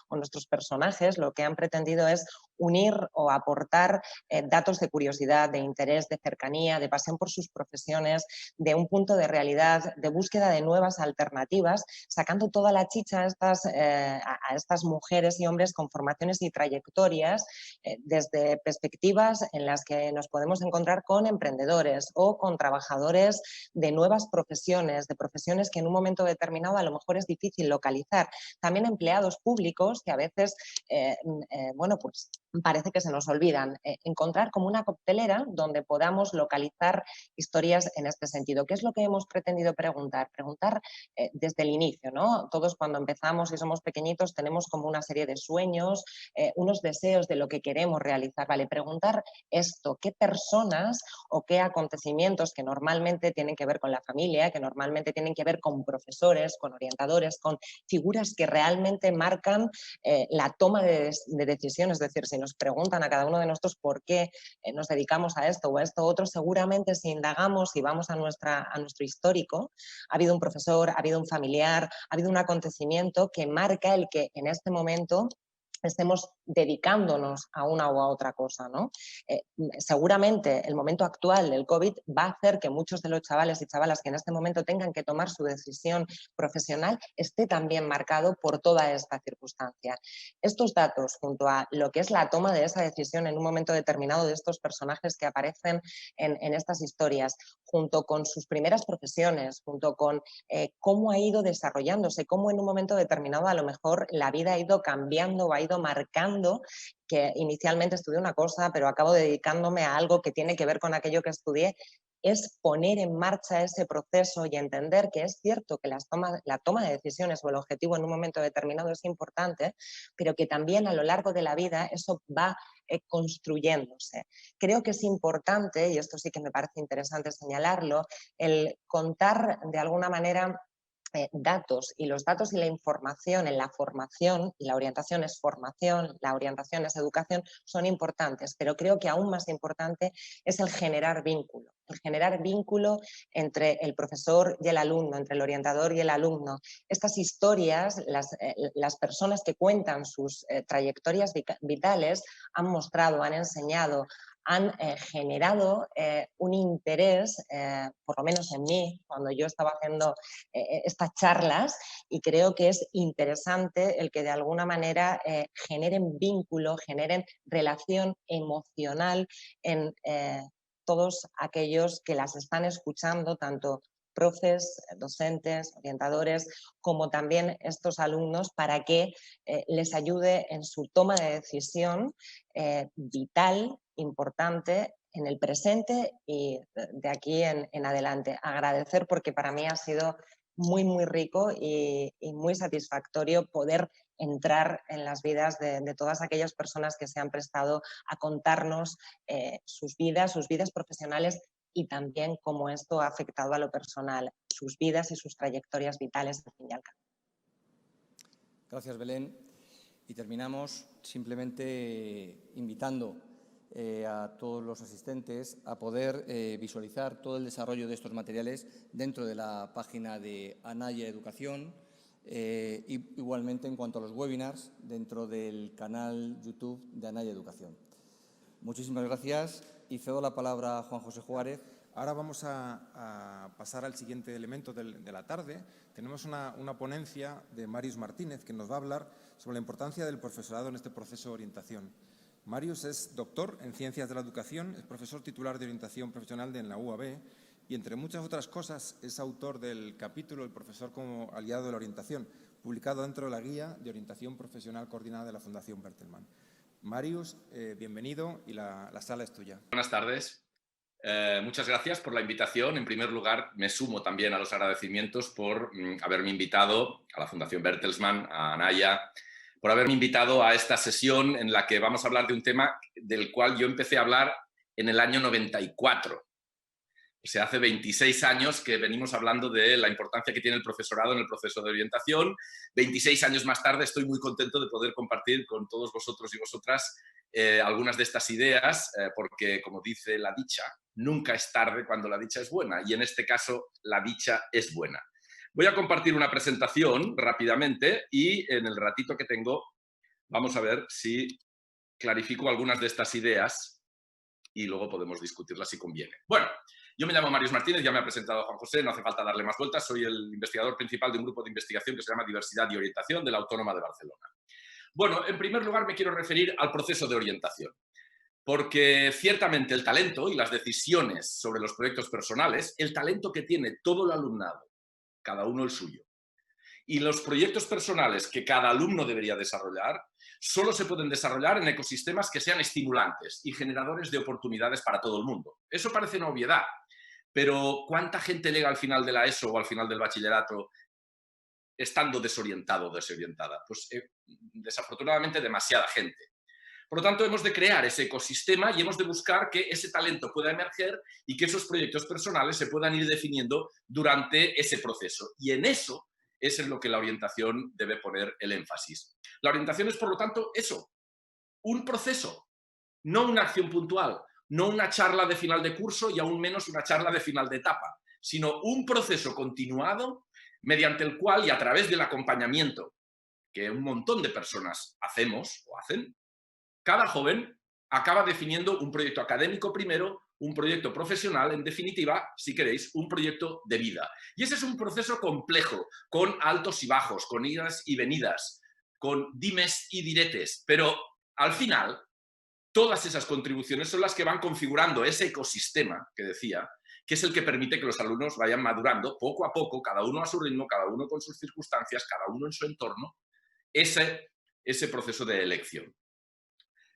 o nuestros personajes, lo que han pretendido es unir o aportar datos de curiosidad, de interés, de cercanía, de pasión por sus profesiones, de un punto de realidad, de búsqueda de nuevas alternativas, sacando toda la chicha a estas mujeres y hombres con formaciones y trayectorias desde perspectivas en las que nos podemos encontrar con emprendedores o con trabajadores de nuevas profesiones, de profesiones que en un momento determinado a lo mejor es difícil localizar. También empleados públicos que a veces, bueno, pues parece que se nos olvidan. Encontrar como una coctelera donde podamos localizar historias en este sentido. ¿Qué es lo que hemos pretendido preguntar? Preguntar desde el inicio, ¿no? Todos cuando empezamos y somos pequeñitos tenemos como una serie de sueños, unos deseos de lo que queremos realizar. Vale, preguntar esto, ¿qué personas o qué acontecimientos que normalmente tienen que ver con la familia, que normalmente tienen que ver con profesores, con orientadores, con figuras que realmente marcan la toma de decisiones? Es decir, si nos preguntan a cada uno de nosotros por qué nos dedicamos a esto o a esto otro, seguramente si indagamos y vamos a nuestro histórico, ha habido un profesor, ha habido un familiar, ha habido un acontecimiento que marca el que en este momento estemos dedicándonos a una u a otra cosa, ¿no? Seguramente el momento actual del COVID va a hacer que muchos de los chavales y chavalas que en este momento tengan que tomar su decisión profesional esté también marcado por toda esta circunstancia. Estos datos, junto a lo que es la toma de esa decisión en un momento determinado de estos personajes que aparecen en estas historias, junto con sus primeras profesiones, junto con cómo ha ido desarrollándose, cómo en un momento determinado a lo mejor la vida ha ido cambiando o ha ido marcando, que inicialmente estudié una cosa, pero acabo dedicándome a algo que tiene que ver con aquello que estudié, es poner en marcha ese proceso y entender que es cierto que la toma de decisiones o el objetivo en un momento determinado es importante, pero que también a lo largo de la vida eso va construyéndose. Creo que es importante, y esto sí que me parece interesante señalarlo, el contar de alguna manera datos, y los datos y la información en la formación, y la orientación es formación, la orientación es educación, son importantes, pero creo que aún más importante es el generar vínculo entre el profesor y el alumno, entre el orientador y el alumno. Estas historias, las personas que cuentan sus trayectorias vitales han mostrado, han enseñado, han generado un interés, por lo menos en mí, cuando yo estaba haciendo estas charlas, y creo que es interesante el que de alguna manera generen vínculo, generen relación emocional en todos aquellos que las están escuchando, tanto profes, docentes, orientadores, como también estos alumnos, para que les ayude en su toma de decisión vital, importante, en el presente y de aquí en adelante. Agradecer, porque para mí ha sido muy, muy rico y muy satisfactorio poder entrar en las vidas de todas aquellas personas que se han prestado a contarnos sus vidas profesionales, y también cómo esto ha afectado a lo personal, sus vidas y sus trayectorias vitales al fin y al cabo. Gracias, Belén. Y terminamos simplemente invitando a todos los asistentes a poder visualizar todo el desarrollo de estos materiales dentro de la página de Anaya Educación, y igualmente en cuanto a los webinars dentro del canal YouTube de Anaya Educación. Muchísimas gracias y cedo la palabra a Juan José Juárez. Ahora vamos a pasar al siguiente elemento de la tarde. Tenemos una ponencia de Marius Martínez, que nos va a hablar sobre la importancia del profesorado en este proceso de orientación. Marius es doctor en Ciencias de la Educación, es profesor titular de Orientación Profesional en la UAB y, entre muchas otras cosas, es autor del capítulo El profesor como aliado de la orientación, publicado dentro de la Guía de Orientación Profesional Coordinada de la Fundación Bertelsmann. Marius, bienvenido y la sala es tuya. Buenas tardes. Muchas gracias por la invitación. En primer lugar, me sumo también a los agradecimientos por haberme invitado a la Fundación Bertelsmann, a Anaya, por haberme invitado a esta sesión en la que vamos a hablar de un tema del cual yo empecé a hablar en el año 94. O sea, hace 26 años que venimos hablando de la importancia que tiene el profesorado en el proceso de orientación. 26 años más tarde estoy muy contento de poder compartir con todos vosotros y vosotras algunas de estas ideas, porque, como dice la dicha, nunca es tarde cuando la dicha es buena, y en este caso la dicha es buena. Voy a compartir una presentación rápidamente y en el ratito que tengo vamos a ver si clarifico algunas de estas ideas y luego podemos discutirlas si conviene. Bueno, yo me llamo Marius Martínez, ya me ha presentado Juan José, no hace falta darle más vueltas, soy el investigador principal de un grupo de investigación que se llama Diversidad y Orientación de la Autónoma de Barcelona. Bueno, en primer lugar me quiero referir al proceso de orientación, porque ciertamente el talento y las decisiones sobre los proyectos personales, el talento que tiene todo el alumnado, cada uno el suyo, y los proyectos personales que cada alumno debería desarrollar, solo se pueden desarrollar en ecosistemas que sean estimulantes y generadores de oportunidades para todo el mundo. Eso parece una obviedad, pero ¿cuánta gente llega al final de la ESO o al final del bachillerato estando desorientado o desorientada? Pues desafortunadamente demasiada gente. Por lo tanto, hemos de crear ese ecosistema y hemos de buscar que ese talento pueda emerger y que esos proyectos personales se puedan ir definiendo durante ese proceso. Y en eso es en lo que la orientación debe poner el énfasis. La orientación es, por lo tanto, eso, un proceso, no una acción puntual, no una charla de final de curso y aún menos una charla de final de etapa, sino un proceso continuado mediante el cual y a través del acompañamiento que un montón de personas hacemos o hacen, cada joven acaba definiendo un proyecto académico primero, un proyecto profesional, en definitiva, si queréis, un proyecto de vida. Y ese es un proceso complejo, con altos y bajos, con idas y venidas, con dimes y diretes, pero al final todas esas contribuciones son las que van configurando ese ecosistema que decía, que es el que permite que los alumnos vayan madurando poco a poco, cada uno a su ritmo, cada uno con sus circunstancias, cada uno en su entorno, ese proceso de elección.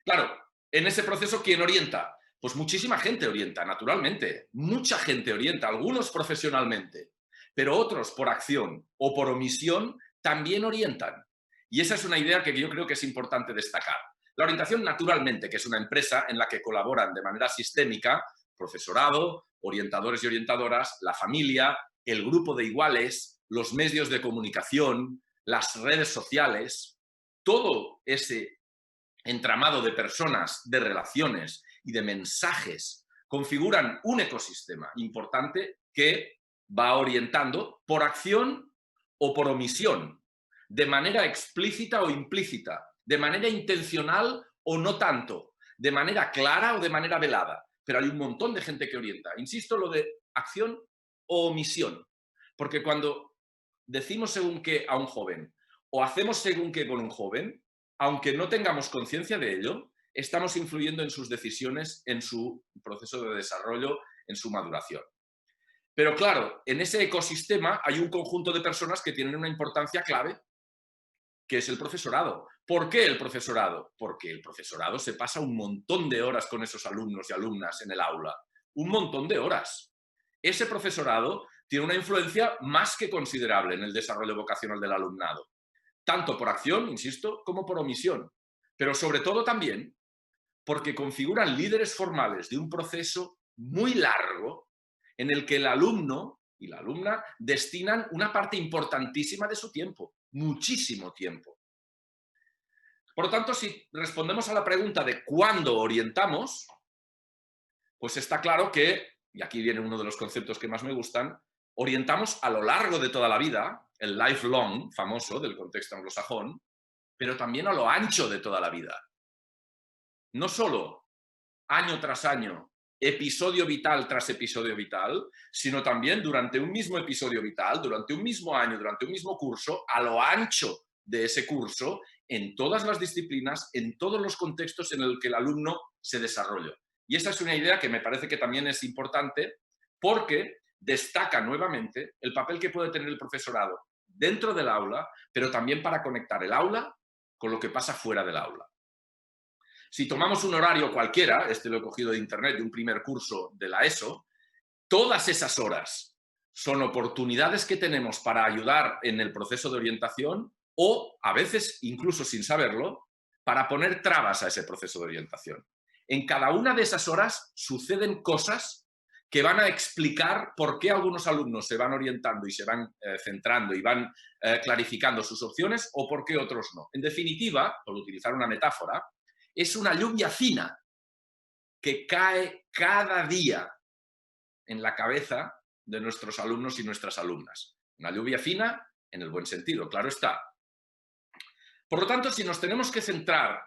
Claro, en ese proceso, ¿quién orienta? Pues muchísima gente orienta, naturalmente. Mucha gente orienta, algunos profesionalmente, pero otros por acción o por omisión también orientan. Y esa es una idea que yo creo que es importante destacar. La orientación, naturalmente, que es una empresa en la que colaboran de manera sistémica profesorado, orientadores y orientadoras, la familia, el grupo de iguales, los medios de comunicación, las redes sociales, todo ese entramado de personas, de relaciones y de mensajes configuran un ecosistema importante que va orientando por acción o por omisión, de manera explícita o implícita, de manera intencional o no tanto, de manera clara o de manera velada. Pero hay un montón de gente que orienta. Insisto, lo de acción o omisión. Porque cuando decimos según qué a un joven o hacemos según qué con un joven, aunque no tengamos conciencia de ello, estamos influyendo en sus decisiones, en su proceso de desarrollo, en su maduración. Pero claro, en ese ecosistema hay un conjunto de personas que tienen una importancia clave, que es el profesorado. ¿Por qué el profesorado? Porque el profesorado se pasa un montón de horas con esos alumnos y alumnas en el aula. Un montón de horas. Ese profesorado tiene una influencia más que considerable en el desarrollo vocacional del alumnado. Tanto por acción, insisto, como por omisión. Pero sobre todo también porque configuran líderes formales de un proceso muy largo en el que el alumno y la alumna destinan una parte importantísima de su tiempo, muchísimo tiempo. Por lo tanto, si respondemos a la pregunta de cuándo orientamos, pues está claro que, y aquí viene uno de los conceptos que más me gustan, orientamos a lo largo de toda la vida, el lifelong famoso del contexto anglosajón, pero también a lo ancho de toda la vida. No solo año tras año, episodio vital tras episodio vital, sino también durante un mismo episodio vital, durante un mismo año, durante un mismo curso, a lo ancho de ese curso, en todas las disciplinas, en todos los contextos en el que el alumno se desarrolla. Y esa es una idea que me parece que también es importante porque destaca nuevamente el papel que puede tener el profesorado dentro del aula, pero también para conectar el aula con lo que pasa fuera del aula. Si tomamos un horario cualquiera, este lo he cogido de internet, de un primer curso de la ESO, todas esas horas son oportunidades que tenemos para ayudar en el proceso de orientación o, a veces, incluso sin saberlo, para poner trabas a ese proceso de orientación. En cada una de esas horas suceden cosas que van a explicar por qué algunos alumnos se van orientando y se van centrando y van clarificando sus opciones o por qué otros no. En definitiva, por utilizar una metáfora, es una lluvia fina que cae cada día en la cabeza de nuestros alumnos y nuestras alumnas. Una lluvia fina en el buen sentido, claro está. Por lo tanto, si nos tenemos que centrar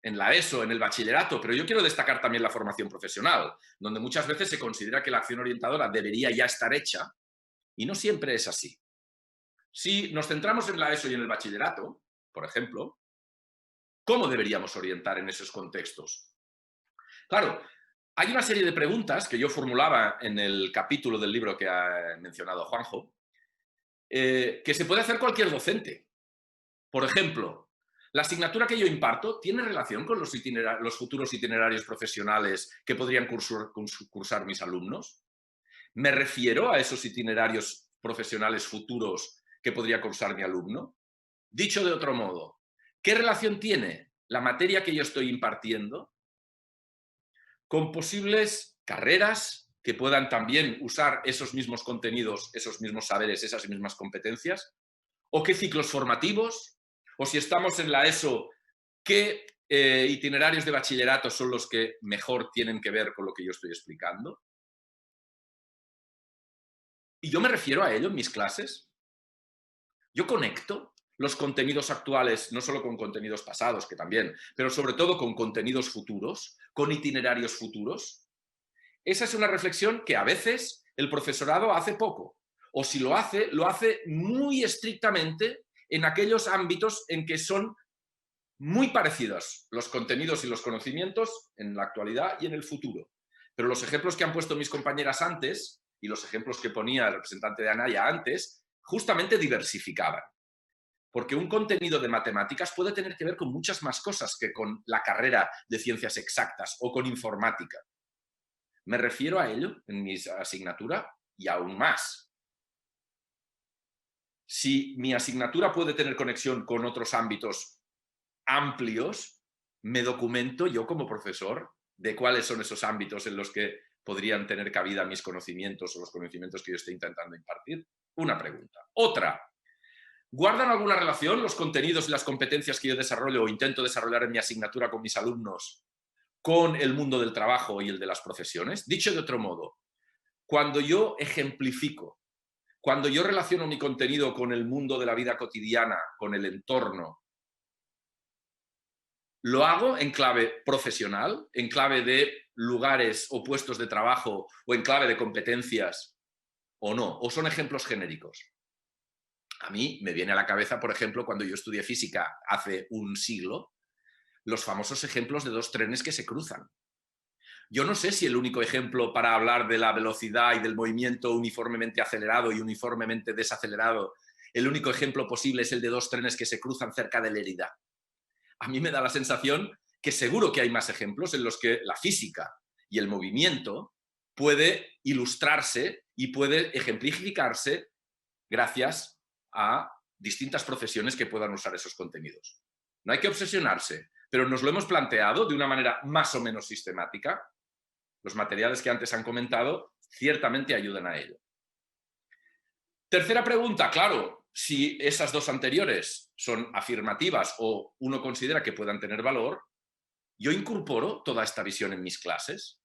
en la ESO, en el bachillerato, pero yo quiero destacar también la formación profesional, donde muchas veces se considera que la acción orientadora debería ya estar hecha, y no siempre es así. Si nos centramos en la ESO y en el bachillerato, por ejemplo, ¿cómo deberíamos orientar en esos contextos? Claro, hay una serie de preguntas que yo formulaba en el capítulo del libro que ha mencionado Juanjo, que se puede hacer cualquier docente. Por ejemplo, ¿la asignatura que yo imparto tiene relación con los futuros itinerarios profesionales que podrían cursar mis alumnos? ¿Me refiero a esos itinerarios profesionales futuros que podría cursar mi alumno? Dicho de otro modo, ¿qué relación tiene la materia que yo estoy impartiendo con posibles carreras que puedan también usar esos mismos contenidos, esos mismos saberes, esas mismas competencias? ¿O qué ciclos formativos? O si estamos en la ESO, ¿qué itinerarios de bachillerato son los que mejor tienen que ver con lo que yo estoy explicando? Y yo me refiero a ello en mis clases. Yo conecto los contenidos actuales, no solo con contenidos pasados, que también, pero sobre todo con contenidos futuros, con itinerarios futuros. Esa es una reflexión que a veces el profesorado hace poco. O si lo hace muy estrictamente en aquellos ámbitos en que son muy parecidos los contenidos y los conocimientos en la actualidad y en el futuro. Pero los ejemplos que han puesto mis compañeras antes y los ejemplos que ponía el representante de Anaya antes, justamente diversificaban. Porque un contenido de matemáticas puede tener que ver con muchas más cosas que con la carrera de ciencias exactas o con informática. Me refiero a ello en mi asignatura y aún más. Si mi asignatura puede tener conexión con otros ámbitos amplios, me documento yo como profesor de cuáles son esos ámbitos en los que podrían tener cabida mis conocimientos o los conocimientos que yo estoy intentando impartir. Una pregunta. Otra. ¿Guardan alguna relación los contenidos y las competencias que yo desarrollo o intento desarrollar en mi asignatura con mis alumnos con el mundo del trabajo y el de las profesiones? Dicho de otro modo, cuando yo ejemplifico, cuando yo relaciono mi contenido con el mundo de la vida cotidiana, con el entorno, ¿lo hago en clave profesional, en clave de lugares o puestos de trabajo o en clave de competencias o no? ¿O son ejemplos genéricos? A mí me viene a la cabeza, por ejemplo, cuando yo estudié física hace un siglo, los famosos ejemplos de dos trenes que se cruzan. Yo no sé si el único ejemplo para hablar de la velocidad y del movimiento uniformemente acelerado y uniformemente desacelerado, el único ejemplo posible es el de dos trenes que se cruzan cerca de Lérida. A mí me da la sensación que seguro que hay más ejemplos en los que la física y el movimiento puede ilustrarse y puede ejemplificarse gracias a distintas profesiones que puedan usar esos contenidos. No hay que obsesionarse, pero nos lo hemos planteado de una manera más o menos sistemática. Los materiales que antes han comentado ciertamente ayudan a ello. Tercera pregunta, claro, si esas dos anteriores son afirmativas o uno considera que puedan tener valor, ¿yo incorporo toda esta visión en mis clases?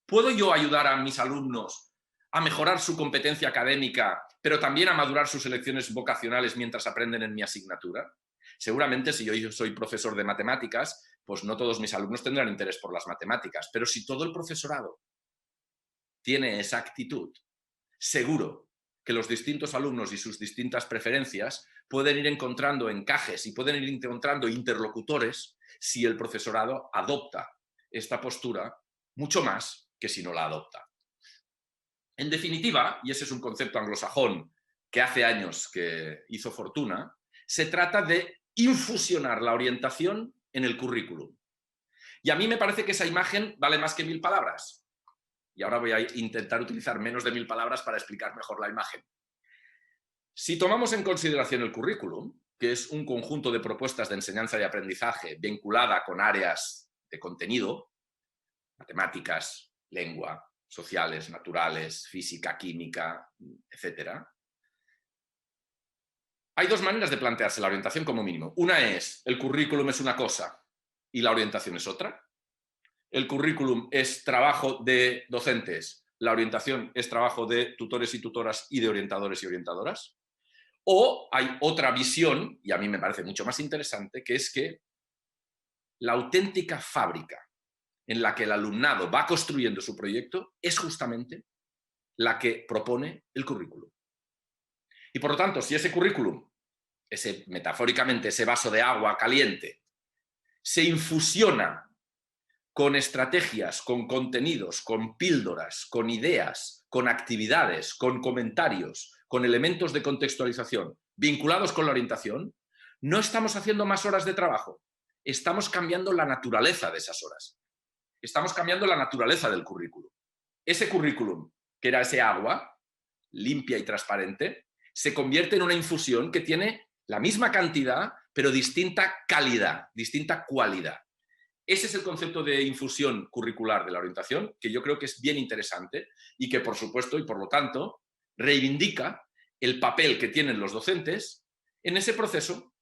¿Puedo yo ayudar a mis alumnos a mejorar su competencia académica, pero también a madurar sus elecciones vocacionales mientras aprenden en mi asignatura? Seguramente si yo soy profesor de matemáticas, pues no todos mis alumnos tendrán interés por las matemáticas, pero si todo el profesorado tiene esa actitud, seguro que los distintos alumnos y sus distintas preferencias pueden ir encontrando encajes y pueden ir encontrando interlocutores si el profesorado adopta esta postura mucho más que si no la adopta. En definitiva, y ese es un concepto anglosajón que hace años que hizo fortuna, se trata de infusionar la orientación en el currículum. Y a mí me parece que esa imagen vale más que 1000 palabras. Y ahora voy a intentar utilizar menos de 1000 palabras para explicar mejor la imagen. Si tomamos en consideración el currículum, que es un conjunto de propuestas de enseñanza y aprendizaje vinculada con áreas de contenido, matemáticas, lengua, sociales, naturales, física, química, etc. Hay dos maneras de plantearse la orientación como mínimo. Una es, el currículum es una cosa y la orientación es otra. El currículum es trabajo de docentes, la orientación es trabajo de tutores y tutoras y de orientadores y orientadoras. O hay otra visión, y a mí me parece mucho más interesante, que es que la auténtica fábrica en la que el alumnado va construyendo su proyecto es justamente la que propone el currículum. Y por lo tanto, si ese currículum, metafóricamente ese vaso de agua caliente, se infusiona con estrategias, con contenidos, con píldoras, con ideas, con actividades, con comentarios, con elementos de contextualización vinculados con la orientación, no estamos haciendo más horas de trabajo, estamos cambiando la naturaleza de esas horas. Estamos cambiando la naturaleza del currículum. Ese currículum, que era ese agua, limpia y transparente, se convierte en una infusión que tiene la misma cantidad, pero distinta calidad, distinta cualidad. Ese es el concepto de infusión curricular de la orientación, que yo creo que es bien interesante y que, por supuesto, y por lo tanto, reivindica el papel que tienen los docentes en ese proceso,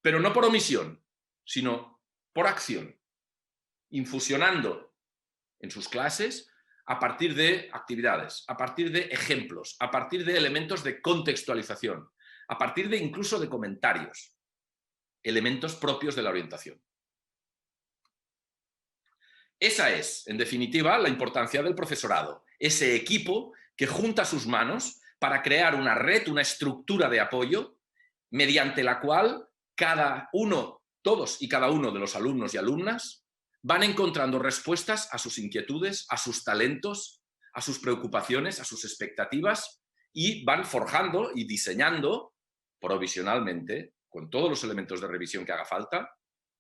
pero no por omisión, sino por acción, infusionando en sus clases a partir de actividades, a partir de ejemplos, a partir de elementos de contextualización, a partir de incluso de comentarios, elementos propios de la orientación. Esa es, en definitiva, la importancia del profesorado, ese equipo que junta sus manos para crear una red, una estructura de apoyo, mediante la cual todos y cada uno de los alumnos y alumnas van encontrando respuestas a sus inquietudes, a sus talentos, a sus preocupaciones, a sus expectativas y van forjando y diseñando provisionalmente, con todos los elementos de revisión que haga falta,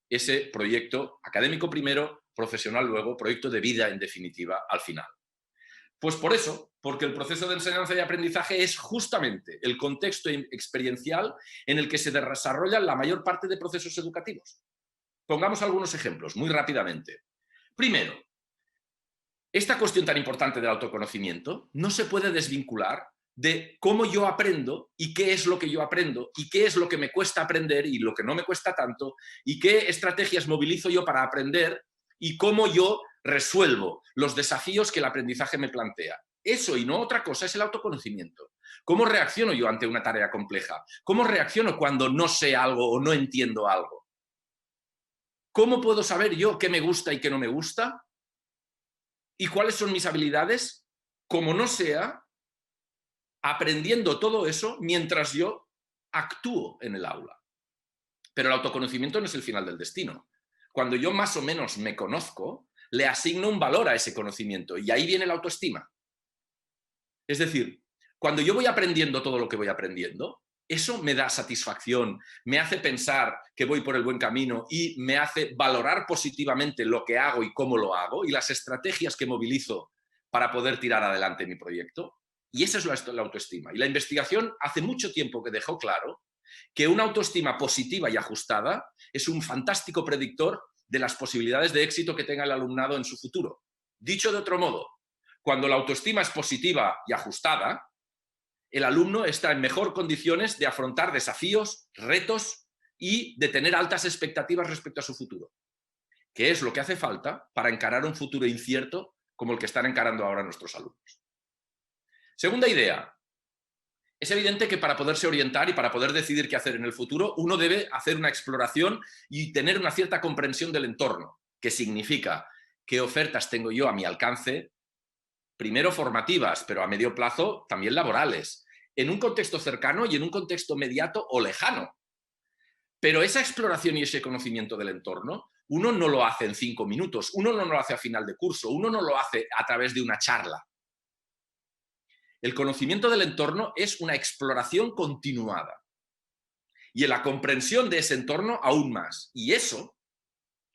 ese proyecto académico primero, profesional luego, proyecto de vida en definitiva al final. Pues por eso, porque el proceso de enseñanza y aprendizaje es justamente el contexto experiencial en el que se desarrollan la mayor parte de procesos educativos. Pongamos algunos ejemplos muy rápidamente. Primero, esta cuestión tan importante del autoconocimiento no se puede desvincular de cómo yo aprendo y qué es lo que yo aprendo y qué es lo que me cuesta aprender y lo que no me cuesta tanto y qué estrategias movilizo yo para aprender y cómo yo resuelvo los desafíos que el aprendizaje me plantea. Eso y no otra cosa es el autoconocimiento. ¿Cómo reacciono yo ante una tarea compleja? ¿Cómo reacciono cuando no sé algo o no entiendo algo? ¿Cómo puedo saber yo qué me gusta y qué no me gusta? ¿Y cuáles son mis habilidades? Como no sea aprendiendo todo eso mientras yo actúo en el aula. Pero el autoconocimiento no es el final del destino. Cuando yo más o menos me conozco, le asigno un valor a ese conocimiento y ahí viene la autoestima. Es decir, cuando yo voy aprendiendo todo lo que voy aprendiendo, eso me da satisfacción, me hace pensar que voy por el buen camino y me hace valorar positivamente lo que hago y cómo lo hago y las estrategias que movilizo para poder tirar adelante mi proyecto. Y esa es la autoestima. Y la investigación hace mucho tiempo que dejó claro que una autoestima positiva y ajustada es un fantástico predictor de las posibilidades de éxito que tenga el alumnado en su futuro. Dicho de otro modo, cuando la autoestima es positiva y ajustada, el alumno está en mejor condiciones de afrontar desafíos, retos y de tener altas expectativas respecto a su futuro, que es lo que hace falta para encarar un futuro incierto como el que están encarando ahora nuestros alumnos. Segunda idea. Es evidente que para poderse orientar y para poder decidir qué hacer en el futuro, uno debe hacer una exploración y tener una cierta comprensión del entorno, que significa qué ofertas tengo yo a mi alcance, primero formativas, pero a medio plazo también laborales, en un contexto cercano y en un contexto mediato o lejano. Pero esa exploración y ese conocimiento del entorno, uno no lo hace en 5 minutos, uno no lo hace a final de curso, uno no lo hace a través de una charla. El conocimiento del entorno es una exploración continuada. Y en la comprensión de ese entorno aún más. Y eso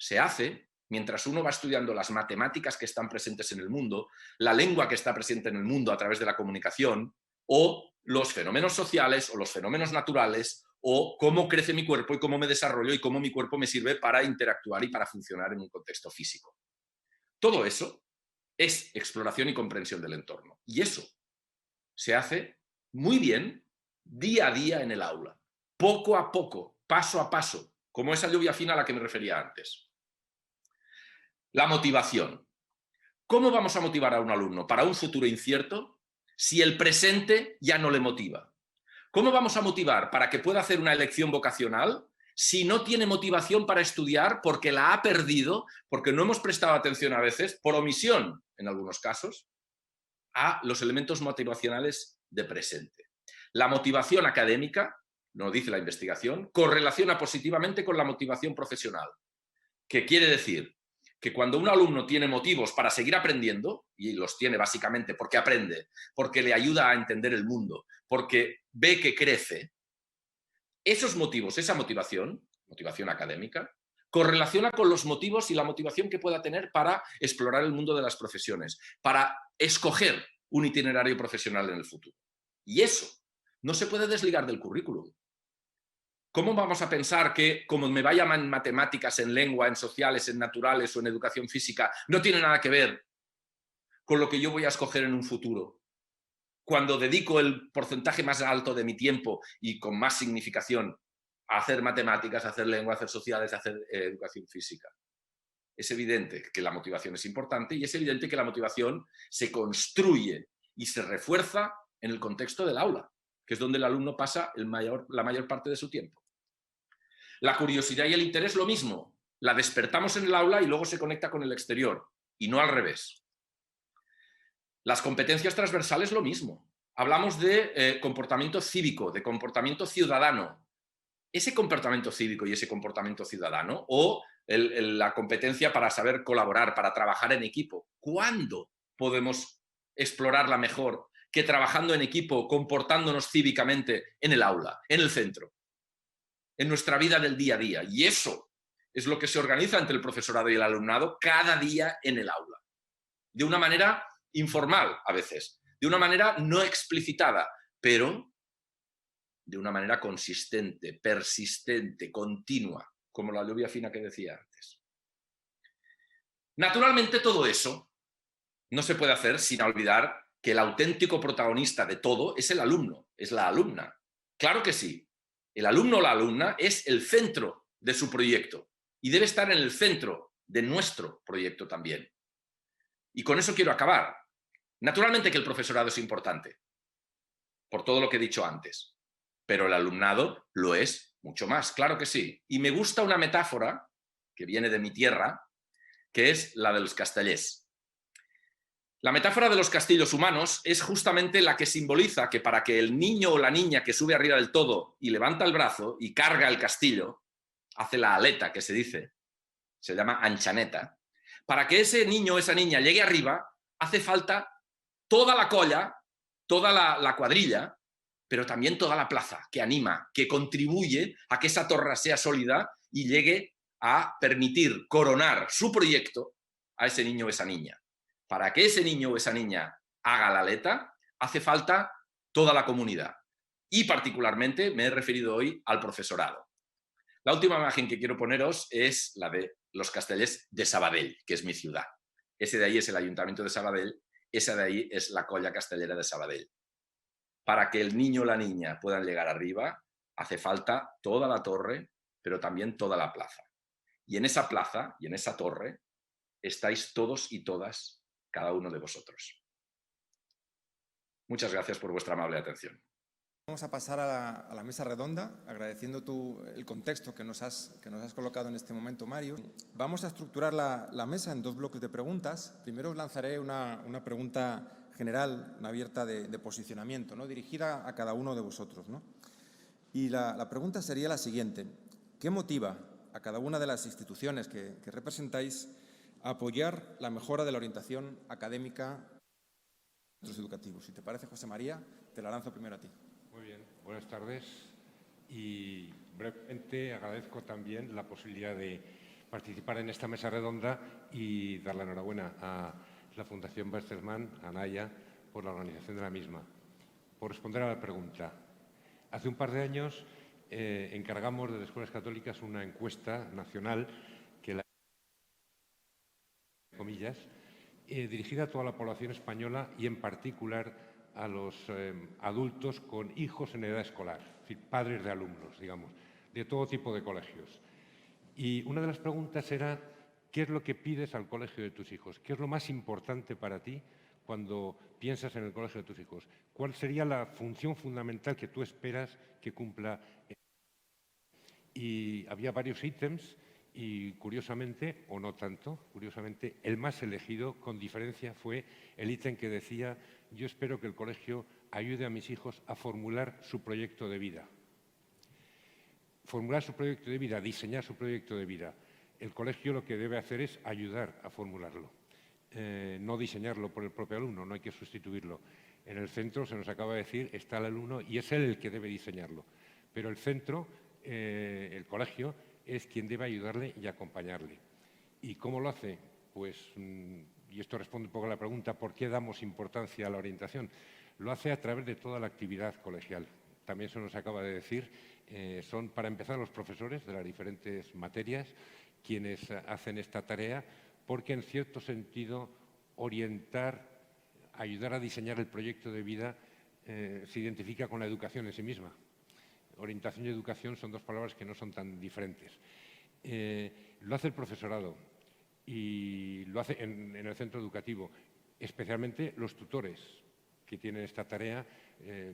se hace mientras uno va estudiando las matemáticas que están presentes en el mundo, la lengua que está presente en el mundo a través de la comunicación, o los fenómenos sociales o los fenómenos naturales, o cómo crece mi cuerpo y cómo me desarrollo y cómo mi cuerpo me sirve para interactuar y para funcionar en un contexto físico. Todo eso es exploración y comprensión del entorno. Y eso se hace muy bien día a día en el aula, poco a poco, paso a paso, como esa lluvia fina a la que me refería antes. La motivación. ¿Cómo vamos a motivar a un alumno para un futuro incierto si el presente ya no le motiva? ¿Cómo vamos a motivar para que pueda hacer una elección vocacional si no tiene motivación para estudiar porque la ha perdido, porque no hemos prestado atención a veces, por omisión en algunos casos, a los elementos motivacionales de presente? La motivación académica, nos dice la investigación, correlaciona positivamente con la motivación profesional. ¿Qué quiere decir? Que cuando un alumno tiene motivos para seguir aprendiendo, y los tiene básicamente porque aprende, porque le ayuda a entender el mundo, porque ve que crece, esos motivos, esa motivación académica, correlaciona con los motivos y la motivación que pueda tener para explorar el mundo de las profesiones, para escoger un itinerario profesional en el futuro. Y eso no se puede desligar del currículum. ¿Cómo vamos a pensar que, como me vaya en matemáticas, en lengua, en sociales, en naturales o en educación física, no tiene nada que ver con lo que yo voy a escoger en un futuro? Cuando dedico el porcentaje más alto de mi tiempo y con más significación a hacer matemáticas, a hacer lengua, a hacer sociales, a hacer educación física. Es evidente que la motivación es importante y es evidente que la motivación se construye y se refuerza en el contexto del aula, que es donde el alumno pasa la mayor parte de su tiempo. La curiosidad y el interés, lo mismo. La despertamos en el aula y luego se conecta con el exterior, y no al revés. Las competencias transversales, lo mismo. Hablamos de comportamiento cívico, de comportamiento ciudadano. Ese comportamiento cívico y ese comportamiento ciudadano, o la competencia para saber colaborar, para trabajar en equipo, ¿cuándo podemos explorarla mejor que trabajando en equipo, comportándonos cívicamente en el aula, en el centro, en nuestra vida del día a día? Y eso es lo que se organiza entre el profesorado y el alumnado cada día en el aula. De una manera informal a veces, de una manera no explicitada, pero de una manera consistente, persistente, continua, como la lluvia fina que decía antes. Naturalmente todo eso no se puede hacer sin olvidar que el auténtico protagonista de todo es el alumno, es la alumna. Claro que sí. El alumno o la alumna es el centro de su proyecto y debe estar en el centro de nuestro proyecto también. Y con eso quiero acabar. Naturalmente que el profesorado es importante, por todo lo que he dicho antes, pero el alumnado lo es mucho más, claro que sí. Y me gusta una metáfora que viene de mi tierra, que es la de los castellers. La metáfora de los castillos humanos es justamente la que simboliza que para que el niño o la niña que sube arriba del todo y levanta el brazo y carga el castillo, hace la aleta que se dice, se llama anchaneta, para que ese niño o esa niña llegue arriba, hace falta toda la colla, toda la cuadrilla, pero también toda la plaza que anima, que contribuye a que esa torre sea sólida y llegue a permitir coronar su proyecto a ese niño o esa niña. Para que ese niño o esa niña haga la aleta, hace falta toda la comunidad. Y particularmente me he referido hoy al profesorado. La última imagen que quiero poneros es la de los castellers de Sabadell, que es mi ciudad. Ese de ahí es el Ayuntamiento de Sabadell, esa de ahí es la colla castellera de Sabadell. Para que el niño o la niña puedan llegar arriba, hace falta toda la torre, pero también toda la plaza. Y en esa plaza y en esa torre estáis todos y todas, cada uno de vosotros. Muchas gracias por vuestra amable atención. Vamos a pasar a la mesa redonda, agradeciendo el contexto que nos has colocado en este momento, Mario. Vamos a estructurar la mesa en dos bloques de preguntas. Primero os lanzaré una pregunta general, una abierta de posicionamiento, ¿no?, dirigida a cada uno de vosotros, ¿no? Y la pregunta sería la siguiente. ¿Qué motiva a cada una de las instituciones que representáis a apoyar la mejora de la orientación académica de los educativos? Si te parece, José María, te la lanzo primero a ti. Muy bien, buenas tardes. Y brevemente agradezco también la posibilidad de participar en esta mesa redonda y dar la enhorabuena a la Fundación Bertelsmann, a Naya, por la organización de la misma. Por responder a la pregunta, hace un par de años encargamos desde Escuelas Católicas una encuesta nacional que comillas, dirigida a toda la población española y en particular a los adultos con hijos en edad escolar, es decir, padres de alumnos, digamos, de todo tipo de colegios. Y una de las preguntas era, ¿qué es lo que pides al colegio de tus hijos? ¿Qué es lo más importante para ti cuando piensas en el colegio de tus hijos? ¿Cuál sería la función fundamental que tú esperas que cumpla? Y había varios ítems y, curiosamente, o no tanto, curiosamente, el más elegido, con diferencia, fue el ítem que decía: yo espero que el colegio ayude a mis hijos a formular su proyecto de vida. Formular su proyecto de vida, diseñar su proyecto de vida. El colegio lo que debe hacer es ayudar a formularlo, no diseñarlo por el propio alumno, no hay que sustituirlo. En el centro, se nos acaba de decir, está el alumno y es él el que debe diseñarlo. Pero el centro, el colegio, es quien debe ayudarle y acompañarle. ¿Y cómo lo hace? Pues, y esto responde un poco a la pregunta, ¿por qué damos importancia a la orientación? Lo hace a través de toda la actividad colegial. También se nos acaba de decir, son, para empezar, los profesores de las diferentes materias quienes hacen esta tarea, porque en cierto sentido orientar, ayudar a diseñar el proyecto de vida se identifica con la educación en sí misma. Orientación y educación son dos palabras que no son tan diferentes. Lo hace el profesorado y lo hace en el centro educativo, especialmente los tutores, que tienen esta tarea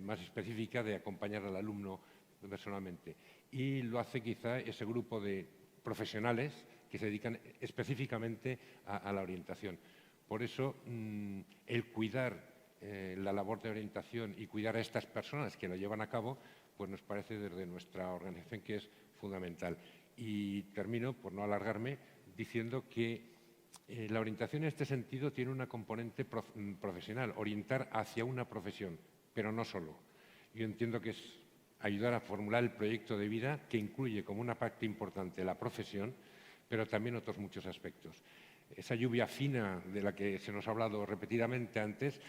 más específica de acompañar al alumno personalmente. Y lo hace quizá ese grupo de profesionales que se dedican específicamente a la orientación. Por eso, el cuidar la labor de orientación y cuidar a estas personas que lo llevan a cabo, pues nos parece desde nuestra organización que es fundamental. Y termino, por no alargarme, diciendo que la orientación en este sentido tiene una componente profesional, orientar hacia una profesión, pero no solo. Yo entiendo que es ayudar a formular el proyecto de vida que incluye como una parte importante la profesión, pero también otros muchos aspectos. Esa lluvia fina de la que se nos ha hablado repetidamente antes,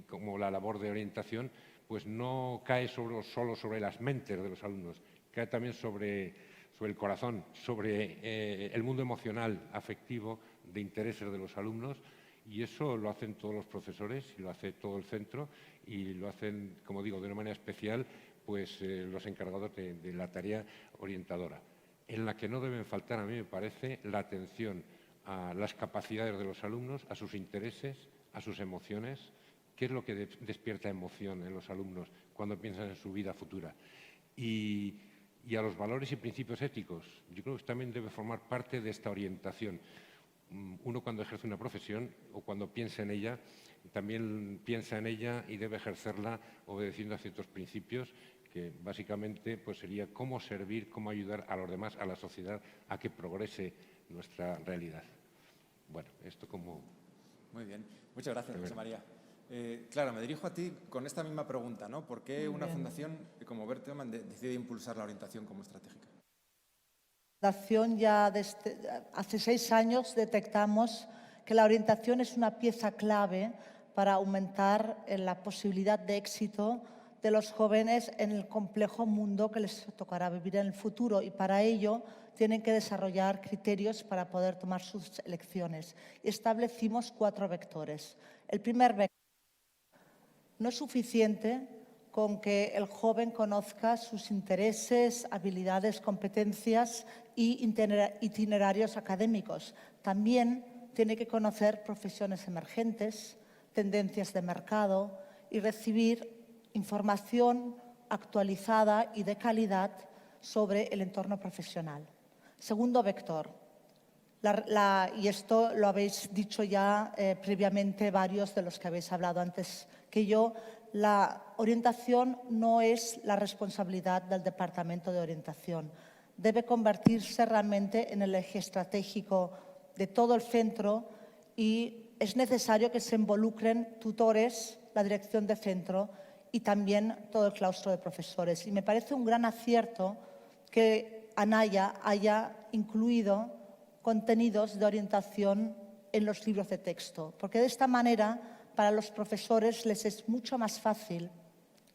como la labor de orientación, pues no cae solo sobre las mentes de los alumnos, cae también sobre el corazón, sobre el mundo emocional, afectivo, de intereses de los alumnos, y eso lo hacen todos los profesores y lo hace todo el centro y lo hacen, como digo, de una manera especial, pues los encargados de la tarea orientadora, en la que no deben faltar, a mí me parece, la atención a las capacidades de los alumnos, a sus intereses, a sus emociones. ¿Qué es lo que despierta emoción en los alumnos cuando piensan en su vida futura? Y a los valores y principios éticos. Yo creo que también debe formar parte de esta orientación. Uno, cuando ejerce una profesión o cuando piensa en ella, también piensa en ella y debe ejercerla obedeciendo a ciertos principios que básicamente pues sería cómo servir, cómo ayudar a los demás, a la sociedad, a que progrese nuestra realidad. Bueno, esto como... Muy bien. Muchas gracias, José María. Clara, me dirijo a ti con esta misma pregunta, ¿no? ¿Por qué una fundación como Bertelsmann decide impulsar la orientación como estratégica? La fundación ya hace 6 años detectamos que la orientación es una pieza clave para aumentar la posibilidad de éxito de los jóvenes en el complejo mundo que les tocará vivir en el futuro, y para ello tienen que desarrollar criterios para poder tomar sus elecciones. Establecimos 4 vectores. El primer vector: no es suficiente con que el joven conozca sus intereses, habilidades, competencias y itinerarios académicos. También tiene que conocer profesiones emergentes, tendencias de mercado y recibir información actualizada y de calidad sobre el entorno profesional. Segundo vector, y esto lo habéis dicho ya previamente varios de los que habéis hablado antes que yo, la orientación no es la responsabilidad del Departamento de Orientación. Debe convertirse realmente en el eje estratégico de todo el centro y es necesario que se involucren tutores, la dirección de centro y también todo el claustro de profesores. Y me parece un gran acierto que Anaya haya incluido contenidos de orientación en los libros de texto, porque de esta manera para los profesores les es mucho más fácil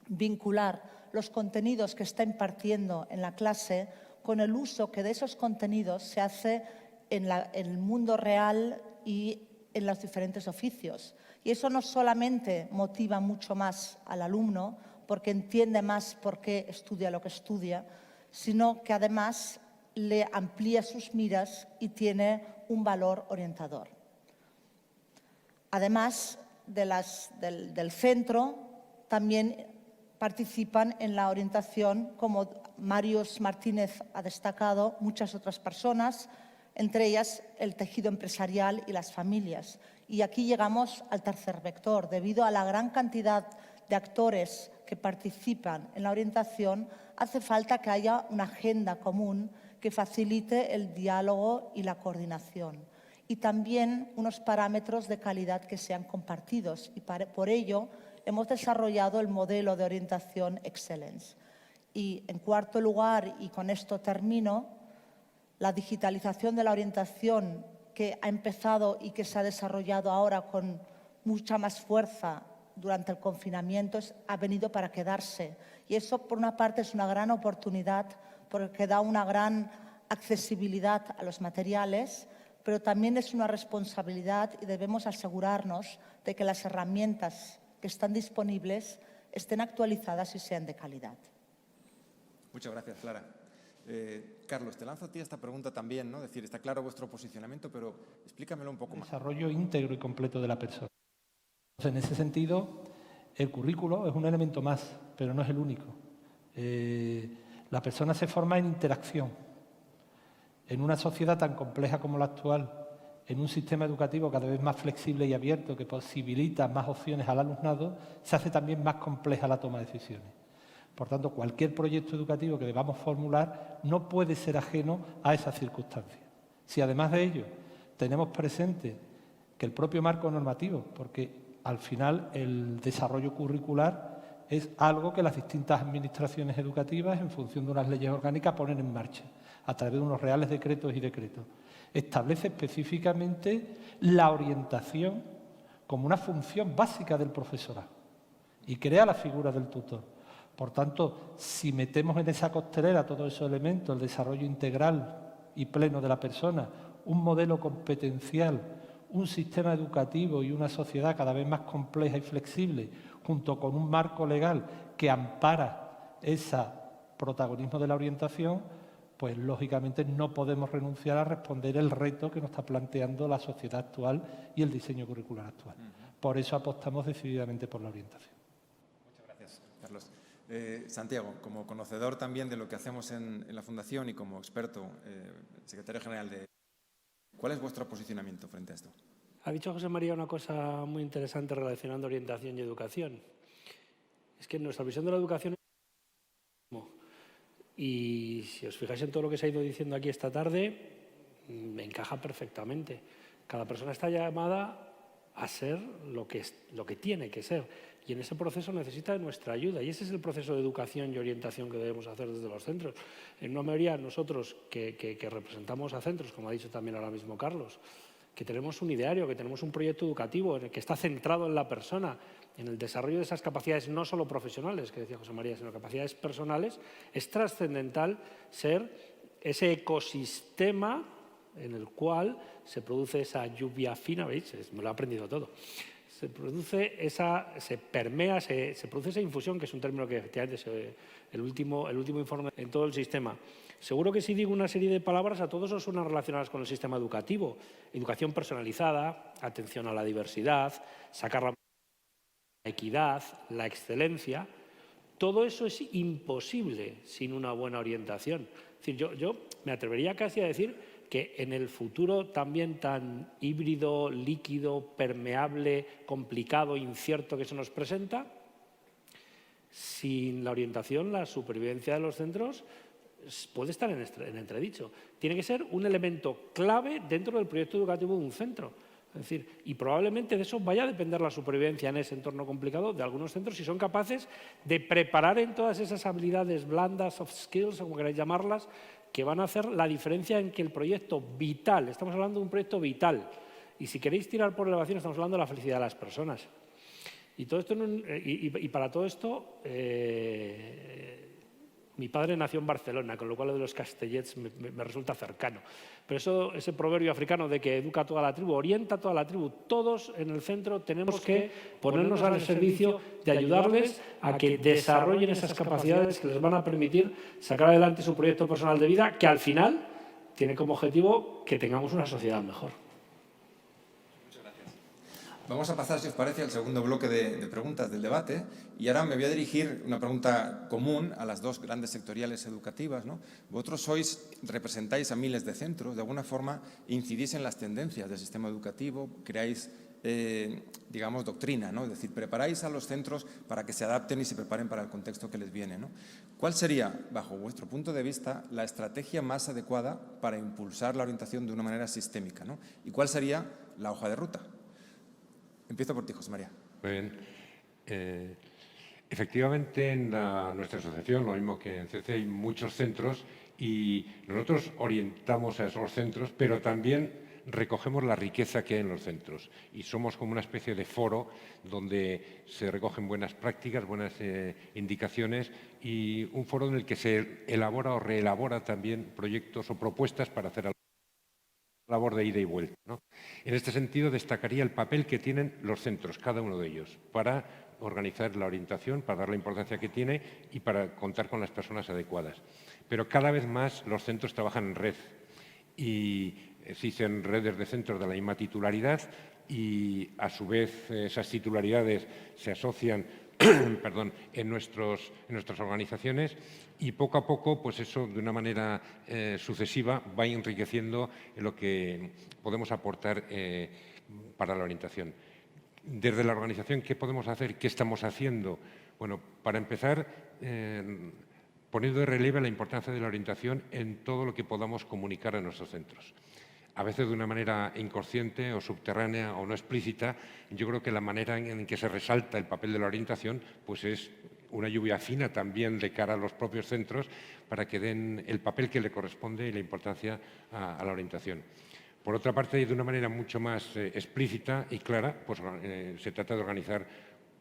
vincular los contenidos que está impartiendo en la clase con el uso que de esos contenidos se hace en el mundo real y en los diferentes oficios. Y eso no solamente motiva mucho más al alumno, porque entiende más por qué estudia lo que estudia, sino que además le amplía sus miras y tiene un valor orientador. Además del centro, también participan en la orientación, como Marius Martínez ha destacado, muchas otras personas, entre ellas el tejido empresarial y las familias. Y aquí llegamos al tercer vector. Debido a la gran cantidad de actores que participan en la orientación, hace falta que haya una agenda común que facilite el diálogo y la coordinación. Y también unos parámetros de calidad que sean compartidos. Y por ello hemos desarrollado el modelo de orientación Excellence. Y en cuarto lugar, y con esto termino, la digitalización de la orientación que ha empezado y que se ha desarrollado ahora con mucha más fuerza durante el confinamiento ha venido para quedarse. Y eso, por una parte, es una gran oportunidad porque da una gran accesibilidad a los materiales, pero también es una responsabilidad y debemos asegurarnos de que las herramientas que están disponibles estén actualizadas y sean de calidad. Muchas gracias, Clara. Carlos, te lanzo a ti esta pregunta también, ¿no? Es decir, está claro vuestro posicionamiento, pero explícamelo un poco más. Desarrollo íntegro y completo de la persona. En ese sentido, el currículo es un elemento más, pero no es el único. La persona se forma en interacción. En una sociedad tan compleja como la actual, en un sistema educativo cada vez más flexible y abierto que posibilita más opciones al alumnado, se hace también más compleja la toma de decisiones. Por tanto, cualquier proyecto educativo que debamos formular no puede ser ajeno a esas circunstancias. Si además de ello tenemos presente que el propio marco normativo, porque al final el desarrollo curricular es algo que las distintas administraciones educativas, en función de unas leyes orgánicas, ponen en marcha a través de unos reales decretos y decretos. Establece específicamente la orientación como una función básica del profesorado y crea la figura del tutor. Por tanto, si metemos en esa costelera todos esos elementos, el desarrollo integral y pleno de la persona, un modelo competencial, un sistema educativo y una sociedad cada vez más compleja y flexible, junto con un marco legal que ampara ese protagonismo de la orientación, pues lógicamente no podemos renunciar a responder el reto que nos está planteando la sociedad actual y el diseño curricular actual. Por eso apostamos decididamente por la orientación. Muchas gracias, Carlos. Santiago, como conocedor también de lo que hacemos en la Fundación y como experto, secretario general de... ¿Cuál es vuestro posicionamiento frente a esto? Ha dicho José María una cosa muy interesante relacionando orientación y educación. Es que nuestra visión de la educación es... Y si os fijáis en todo lo que se ha ido diciendo aquí esta tarde, me encaja perfectamente. Cada persona está llamada a ser lo que tiene que ser. Y en ese proceso necesita de nuestra ayuda. Y ese es el proceso de educación y orientación que debemos hacer desde los centros. En una mayoría nosotros que representamos a centros, como ha dicho también ahora mismo Carlos, que tenemos un ideario, que tenemos un proyecto educativo en el que está centrado en la persona, en el desarrollo de esas capacidades no solo profesionales, que decía José María, sino capacidades personales, es trascendental ser ese ecosistema en el cual se produce esa lluvia fina, ¿veis? Me lo he aprendido todo. Se produce se produce esa infusión, que es un término que efectivamente el último informe en todo el sistema. Seguro que si digo una serie de palabras a todos os suenan relacionadas con el sistema educativo. Educación personalizada, atención a la diversidad, sacar la equidad, la excelencia. Todo eso es imposible sin una buena orientación. Es decir, yo me atrevería casi a decir que en el futuro también tan híbrido, líquido, permeable, complicado, incierto que se nos presenta, sin la orientación, la supervivencia de los centros puede estar en entredicho. Tiene que ser un elemento clave dentro del proyecto educativo de un centro. Es decir, y probablemente de eso vaya a depender la supervivencia en ese entorno complicado de algunos centros si son capaces de preparar en todas esas habilidades blandas, soft skills, como queráis llamarlas, que van a hacer la diferencia en que el proyecto vital, estamos hablando de un proyecto vital, y si queréis tirar por elevación estamos hablando de la felicidad de las personas. Y, todo esto para todo esto, mi padre nació en Barcelona, con lo cual lo de los castellets me resulta cercano. Pero ese proverbio africano de que educa a toda la tribu, orienta a toda la tribu, todos en el centro tenemos que ponernos al servicio de ayudarles a que desarrollen esas capacidades que les van a permitir sacar adelante su proyecto personal de vida, que al final tiene como objetivo que tengamos una sociedad mejor. Vamos a pasar, si os parece, al segundo bloque de preguntas del debate. Y ahora me voy a dirigir una pregunta común a las dos grandes sectoriales educativas, ¿no? Vosotros representáis a miles de centros, de alguna forma incidís en las tendencias del sistema educativo, creáis, digamos, doctrina, ¿no? Es decir, preparáis a los centros para que se adapten y se preparen para el contexto que les viene, ¿no? ¿Cuál sería, bajo vuestro punto de vista, la estrategia más adecuada para impulsar la orientación de una manera sistémica, ¿no? ¿Y cuál sería la hoja de ruta? Empiezo por ti, José María. Muy bien. Efectivamente, en nuestra asociación, lo mismo que en CC, hay muchos centros y nosotros orientamos a esos centros, pero también recogemos la riqueza que hay en los centros y somos como una especie de foro donde se recogen buenas prácticas, buenas indicaciones y un foro en el que se elabora o reelabora también proyectos o propuestas para hacer labor de ida y vuelta, ¿no? En este sentido, destacaría el papel que tienen los centros, cada uno de ellos, para organizar la orientación, para dar la importancia que tiene y para contar con las personas adecuadas. Pero cada vez más los centros trabajan en red y existen redes de centros de la misma titularidad y, a su vez, esas titularidades se asocian en nuestras organizaciones y poco a poco, pues eso de una manera sucesiva va enriqueciendo lo que podemos aportar para la orientación. Desde la organización, ¿qué podemos hacer? ¿Qué estamos haciendo? Bueno, para empezar, poniendo de relieve la importancia de la orientación en todo lo que podamos comunicar a nuestros centros. A veces de una manera inconsciente o subterránea o no explícita, yo creo que la manera en que se resalta el papel de la orientación pues es una lluvia fina también de cara a los propios centros para que den el papel que le corresponde y la importancia a la orientación. Por otra parte, y de una manera mucho más explícita y clara, pues se trata de organizar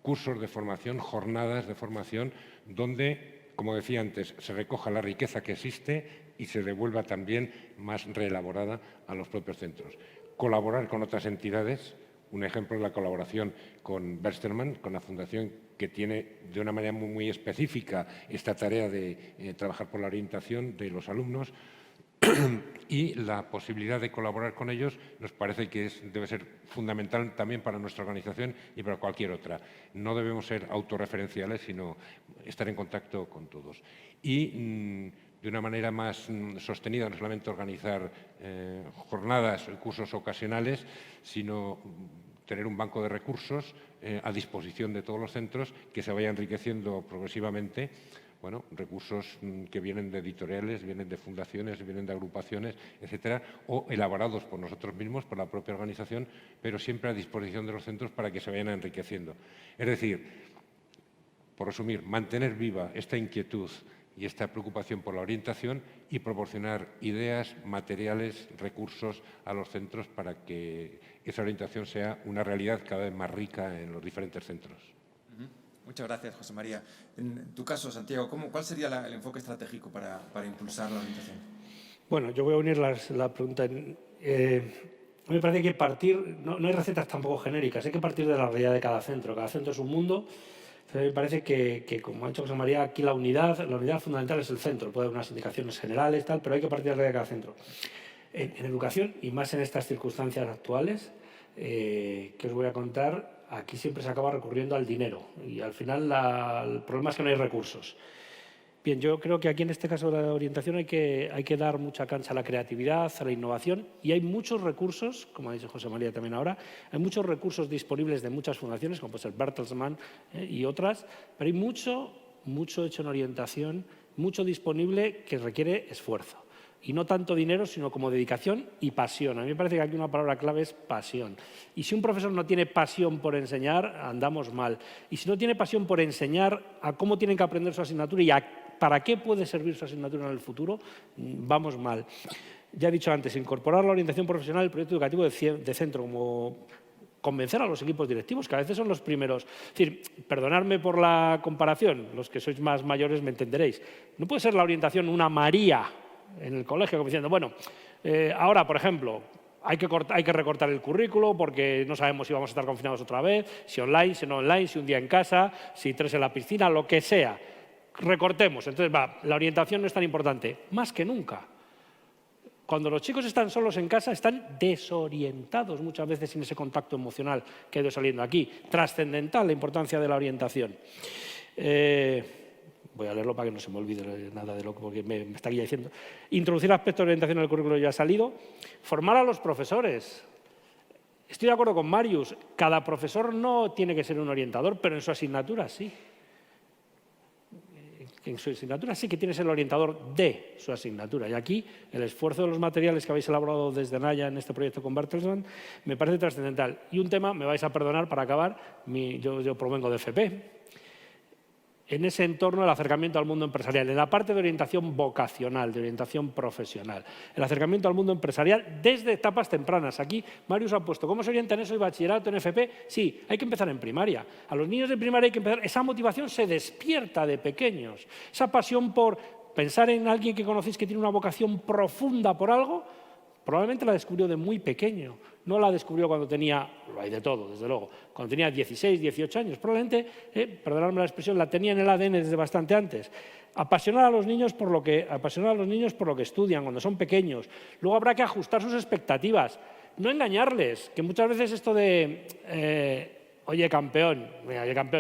cursos de formación, jornadas de formación, donde, como decía antes, se recoja la riqueza que existe y se devuelva también más reelaborada a los propios centros. Colaborar con otras entidades, un ejemplo es la colaboración con Bertelsmann, con la fundación que tiene de una manera muy específica esta tarea de trabajar por la orientación de los alumnos y la posibilidad de colaborar con ellos nos parece que debe ser fundamental también para nuestra organización y para cualquier otra. No debemos ser autorreferenciales, sino estar en contacto con todos. Y de una manera más sostenida, no solamente organizar jornadas, cursos ocasionales, sino tener un banco de recursos a disposición de todos los centros que se vaya enriqueciendo progresivamente. Bueno, recursos que vienen de editoriales, vienen de fundaciones, vienen de agrupaciones, etcétera, o elaborados por nosotros mismos, por la propia organización, pero siempre a disposición de los centros para que se vayan enriqueciendo. Es decir, por resumir, mantener viva esta inquietud y esta preocupación por la orientación y proporcionar ideas, materiales, recursos a los centros para que esa orientación sea una realidad cada vez más rica en los diferentes centros. Muchas gracias, José María. En tu caso, Santiago, ¿cuál sería el enfoque estratégico para impulsar la orientación? Bueno, yo voy a unir la pregunta. Me parece que partir, no hay recetas tampoco genéricas, hay que partir de la realidad de cada centro. Cada centro es un mundo. Me parece que, como ha dicho José María, aquí la unidad fundamental es el centro. Puede haber unas indicaciones generales, tal, pero hay que partir de la realidad de cada centro. En educación, y más en estas circunstancias actuales, que os voy a contar, aquí siempre se acaba recurriendo al dinero y al final el problema es que no hay recursos. Bien, yo creo que aquí en este caso de la orientación hay que dar mucha cancha a la creatividad, a la innovación y hay muchos recursos, como ha dicho José María también ahora, hay muchos recursos disponibles de muchas fundaciones, como puede ser Bertelsmann y otras, pero hay mucho hecho en orientación, mucho disponible que requiere esfuerzo. Y no tanto dinero, sino como dedicación y pasión. A mí me parece que aquí una palabra clave es pasión. Y si un profesor no tiene pasión por enseñar, andamos mal. Y si no tiene pasión por enseñar a cómo tienen que aprender su asignatura y a para qué puede servir su asignatura en el futuro, vamos mal. Ya he dicho antes, incorporar la orientación profesional al proyecto educativo de centro, como convencer a los equipos directivos, que a veces son los primeros. Es decir, perdonadme por la comparación, los que sois más mayores me entenderéis. No puede ser la orientación una María en el colegio, como diciendo, bueno, ahora, por ejemplo, hay que recortar el currículo porque no sabemos si vamos a estar confinados otra vez, si online, si no online, si un día en casa, si 3 en la piscina, lo que sea. Recortemos. Entonces, la orientación no es tan importante, más que nunca. Cuando los chicos están solos en casa, están desorientados muchas veces sin ese contacto emocional que ha ido saliendo aquí. Trascendental la importancia de la orientación. Voy a leerlo para que no se me olvide nada de lo que me está aquí diciendo. Introducir aspectos de orientación en el currículo ya ha salido. Formar a los profesores. Estoy de acuerdo con Marius. Cada profesor no tiene que ser un orientador, pero en su asignatura sí. En su asignatura sí que tiene que ser el orientador de su asignatura. Y aquí el esfuerzo de los materiales que habéis elaborado desde Naya en este proyecto con Bertelsmann me parece trascendental. Y un tema, me vais a perdonar para acabar, yo provengo de FP, en ese entorno el acercamiento al mundo empresarial, en la parte de orientación vocacional, de orientación profesional, el acercamiento al mundo empresarial desde etapas tempranas. Aquí Marius ha puesto, ¿cómo se orienta en eso y bachillerato en FP? Sí, hay que empezar en primaria. A los niños de primaria hay que empezar, esa motivación se despierta de pequeños, esa pasión por pensar en alguien que conocéis que tiene una vocación profunda por algo, probablemente la descubrió de muy pequeño, no la descubrió cuando tenía, lo hay de todo, desde luego, cuando tenía 16, 18 años. Probablemente, perdonadme la expresión, la tenía en el ADN desde bastante antes. Apasionar a los niños por lo que estudian, cuando son pequeños. Luego habrá que ajustar sus expectativas, no engañarles, que muchas veces esto de, oye campeón,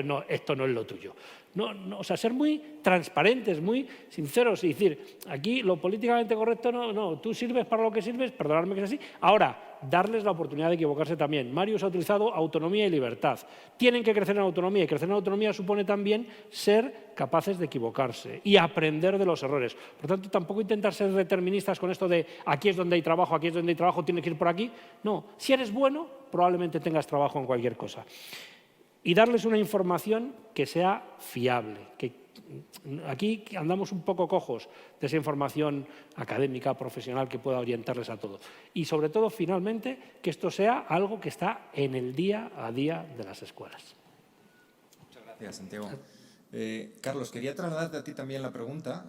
no, esto no es lo tuyo. No, o sea, ser muy transparentes, muy sinceros y decir, aquí lo políticamente correcto no, tú sirves para lo que sirves, perdonadme que es así. Ahora, darles la oportunidad de equivocarse también. Marius ha utilizado autonomía y libertad. Tienen que crecer en autonomía y crecer en autonomía supone también ser capaces de equivocarse y aprender de los errores. Por tanto, tampoco intentar ser deterministas con esto de aquí es donde hay trabajo, tienes que ir por aquí. No, si eres bueno, probablemente tengas trabajo en cualquier cosa. Y darles una información que sea fiable. Que aquí andamos un poco cojos de esa información académica, profesional, que pueda orientarles a todo. Y sobre todo, finalmente, que esto sea algo que está en el día a día de las escuelas. Muchas gracias, Santiago. Carlos, quería trasladarte a ti también la pregunta.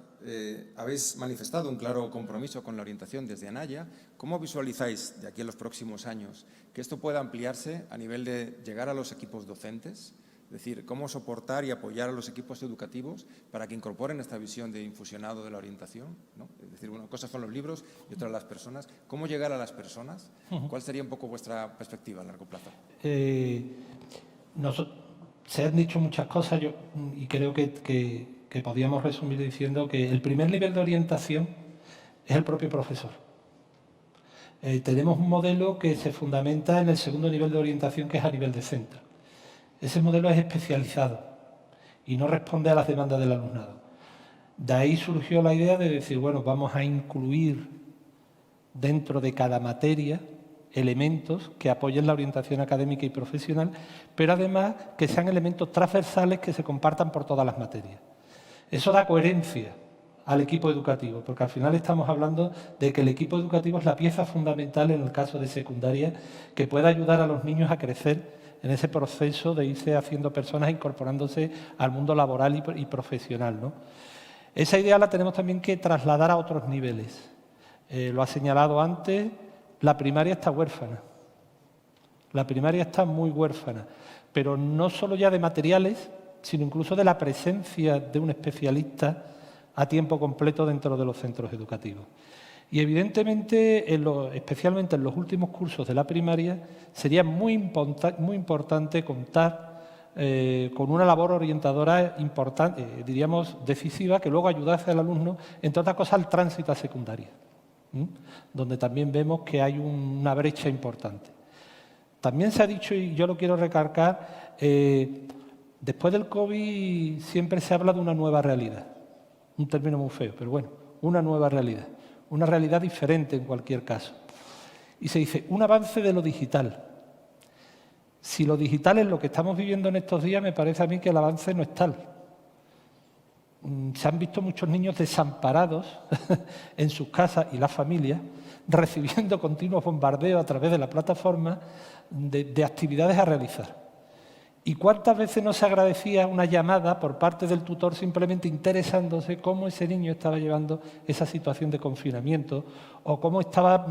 Habéis manifestado un claro compromiso con la orientación desde Anaya. ¿Cómo visualizáis de aquí a los próximos años que esto pueda ampliarse a nivel de llegar a los equipos docentes? Es decir, ¿cómo soportar y apoyar a los equipos educativos para que incorporen esta visión de infusionado de la orientación, ¿no? Es decir, una cosa son los libros y otra las personas. ¿Cómo llegar a las personas? ¿Cuál sería un poco vuestra perspectiva a largo plazo? Se han dicho muchas cosas y creo que podríamos resumir diciendo que el primer nivel de orientación es el propio profesor. Tenemos un modelo que se fundamenta en el segundo nivel de orientación, que es a nivel de centro. Ese modelo es especializado y no responde a las demandas del alumnado. De ahí surgió la idea de decir, bueno, vamos a incluir dentro de cada materia elementos que apoyen la orientación académica y profesional, pero además que sean elementos transversales que se compartan por todas las materias. Eso da coherencia al equipo educativo, porque al final estamos hablando de que el equipo educativo es la pieza fundamental en el caso de secundaria que pueda ayudar a los niños a crecer en ese proceso de irse haciendo personas, incorporándose al mundo laboral y profesional, ¿no? Esa idea la tenemos también que trasladar a otros niveles. Lo ha señalado antes, la primaria está huérfana. La primaria está muy huérfana, pero no solo ya de materiales, sino incluso de la presencia de un especialista a tiempo completo dentro de los centros educativos. Y evidentemente, especialmente en los últimos cursos de la primaria, sería muy importante contar con una labor orientadora importante, diríamos decisiva, que luego ayudase al alumno, entre otras cosas, al tránsito a secundaria, donde también vemos que hay una brecha importante. También se ha dicho, y yo lo quiero recalcar, después del COVID siempre se habla de una nueva realidad. Un término muy feo, pero bueno, una nueva realidad. Una realidad diferente en cualquier caso. Y se dice, un avance de lo digital. Si lo digital es lo que estamos viviendo en estos días, me parece a mí que el avance no es tal. se han visto muchos niños desamparados en sus casas y las familias, recibiendo continuos bombardeos a través de la plataforma de actividades a realizar. ¿Y cuántas veces no se agradecía una llamada por parte del tutor simplemente interesándose cómo ese niño estaba llevando esa situación de confinamiento o cómo estaba,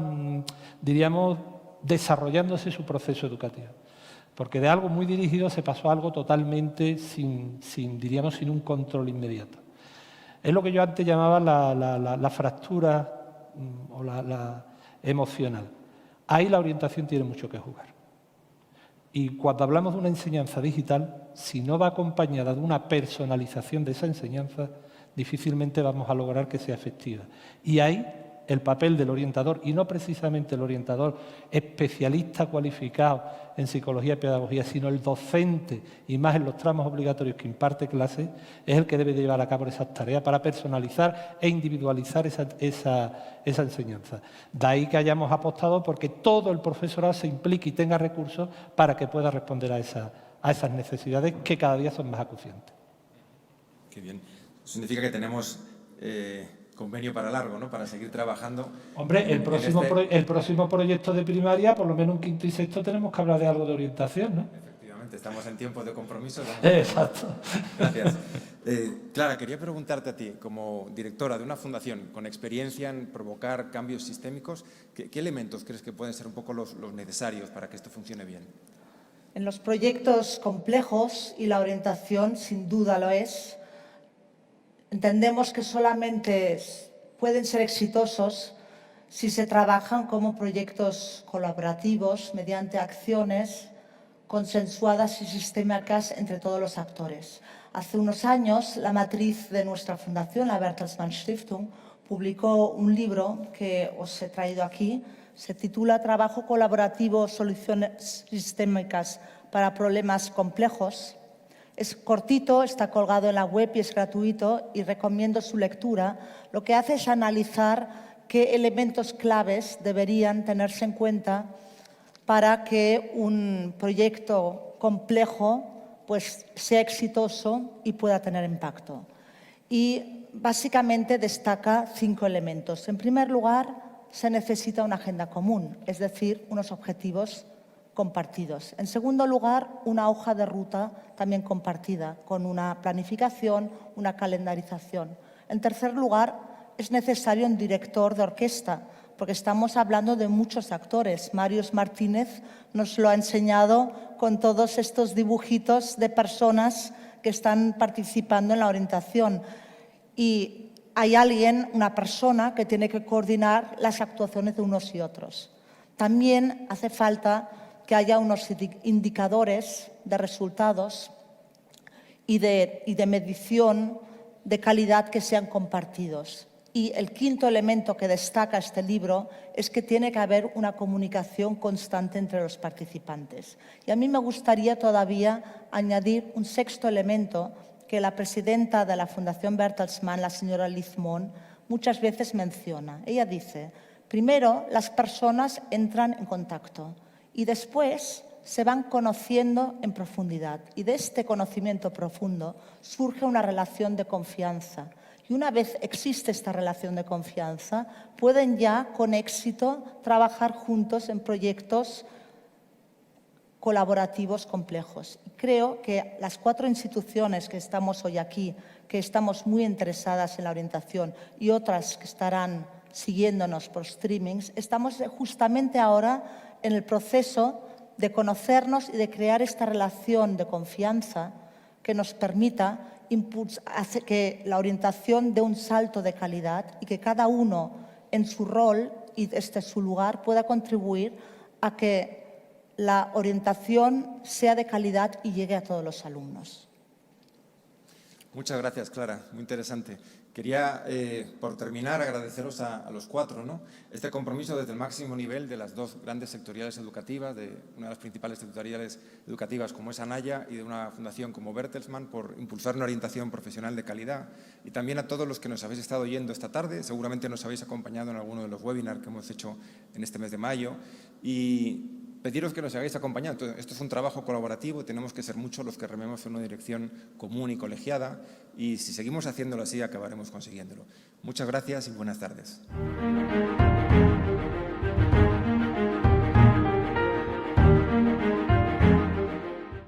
diríamos, desarrollándose su proceso educativo? Porque de algo muy dirigido se pasó a algo totalmente sin un control inmediato. Es lo que yo antes llamaba la fractura o la emocional. Ahí la orientación tiene mucho que jugar. Y cuando hablamos de una enseñanza digital, si no va acompañada de una personalización de esa enseñanza, difícilmente vamos a lograr que sea efectiva. Y ahí el papel del orientador, y no precisamente el orientador especialista cualificado en psicología y pedagogía, sino el docente, y más en los tramos obligatorios que imparte clases, es el que debe llevar a cabo esas tareas para personalizar e individualizar esa enseñanza. De ahí que hayamos apostado porque todo el profesorado se implique y tenga recursos para que pueda responder a esas necesidades que cada día son más acuciantes. Qué bien. Eso significa que tenemos convenio para largo, ¿no? Para seguir trabajando. Hombre, el próximo proyecto de primaria, por lo menos en quinto y sexto, tenemos que hablar de algo de orientación, ¿no? Efectivamente, estamos en tiempos de compromiso. Exacto. Gracias. Clara, quería preguntarte a ti, como directora de una fundación con experiencia en provocar cambios sistémicos, ¿qué elementos crees que pueden ser un poco los necesarios para que esto funcione bien? En los proyectos complejos, y la orientación sin duda lo es, entendemos que solamente pueden ser exitosos si se trabajan como proyectos colaborativos mediante acciones consensuadas y sistémicas entre todos los actores. Hace unos años, la matriz de nuestra fundación, la Bertelsmann Stiftung, publicó un libro que os he traído aquí. Se titula Trabajo colaborativo, soluciones sistémicas para problemas complejos. Es cortito, está colgado en la web y es gratuito y recomiendo su lectura. Lo que hace es analizar qué elementos claves deberían tenerse en cuenta para que un proyecto complejo pues, sea exitoso y pueda tener impacto. Y básicamente destaca 5 elementos. En primer lugar, se necesita una agenda común, es decir, unos objetivos compartidos. En segundo lugar, una hoja de ruta también compartida, con una planificación, una calendarización. En tercer lugar, es necesario un director de orquesta, porque estamos hablando de muchos actores. Marius Martínez nos lo ha enseñado con todos estos dibujitos de personas que están participando en la orientación. Y hay alguien, una persona, que tiene que coordinar las actuaciones de unos y otros. También hace falta que haya unos indicadores de resultados y de medición de calidad que sean compartidos. Y el quinto elemento que destaca este libro es que tiene que haber una comunicación constante entre los participantes. Y a mí me gustaría todavía añadir un sexto elemento que la presidenta de la Fundación Bertelsmann, la señora Liz Mohn, muchas veces menciona. Ella dice, primero las personas entran en contacto y después se van conociendo en profundidad. Y de este conocimiento profundo surge una relación de confianza. Y una vez existe esta relación de confianza, pueden ya con éxito trabajar juntos en proyectos colaborativos complejos. Y creo que las 4 instituciones que estamos hoy aquí, que estamos muy interesadas en la orientación y otras que estarán siguiéndonos por streamings, estamos justamente ahora en el proceso de conocernos y de crear esta relación de confianza que nos permita hace que la orientación dé un salto de calidad y que cada uno en su rol y desde su lugar pueda contribuir a que la orientación sea de calidad y llegue a todos los alumnos. Muchas gracias, Clara. Muy interesante. Quería, por terminar, agradeceros a los 4, ¿no? Este compromiso desde el máximo nivel de las 2 grandes sectoriales educativas, de una de las principales sectoriales educativas como es Anaya y de una fundación como Bertelsmann, por impulsar una orientación profesional de calidad. Y también a todos los que nos habéis estado oyendo esta tarde, seguramente nos habéis acompañado en alguno de los webinars que hemos hecho en este mes de mayo. Y pediros que nos hagáis acompañando. Esto es un trabajo colaborativo, tenemos que ser muchos los que rememos en una dirección común y colegiada, y si seguimos haciéndolo así acabaremos consiguiéndolo. Muchas gracias y buenas tardes.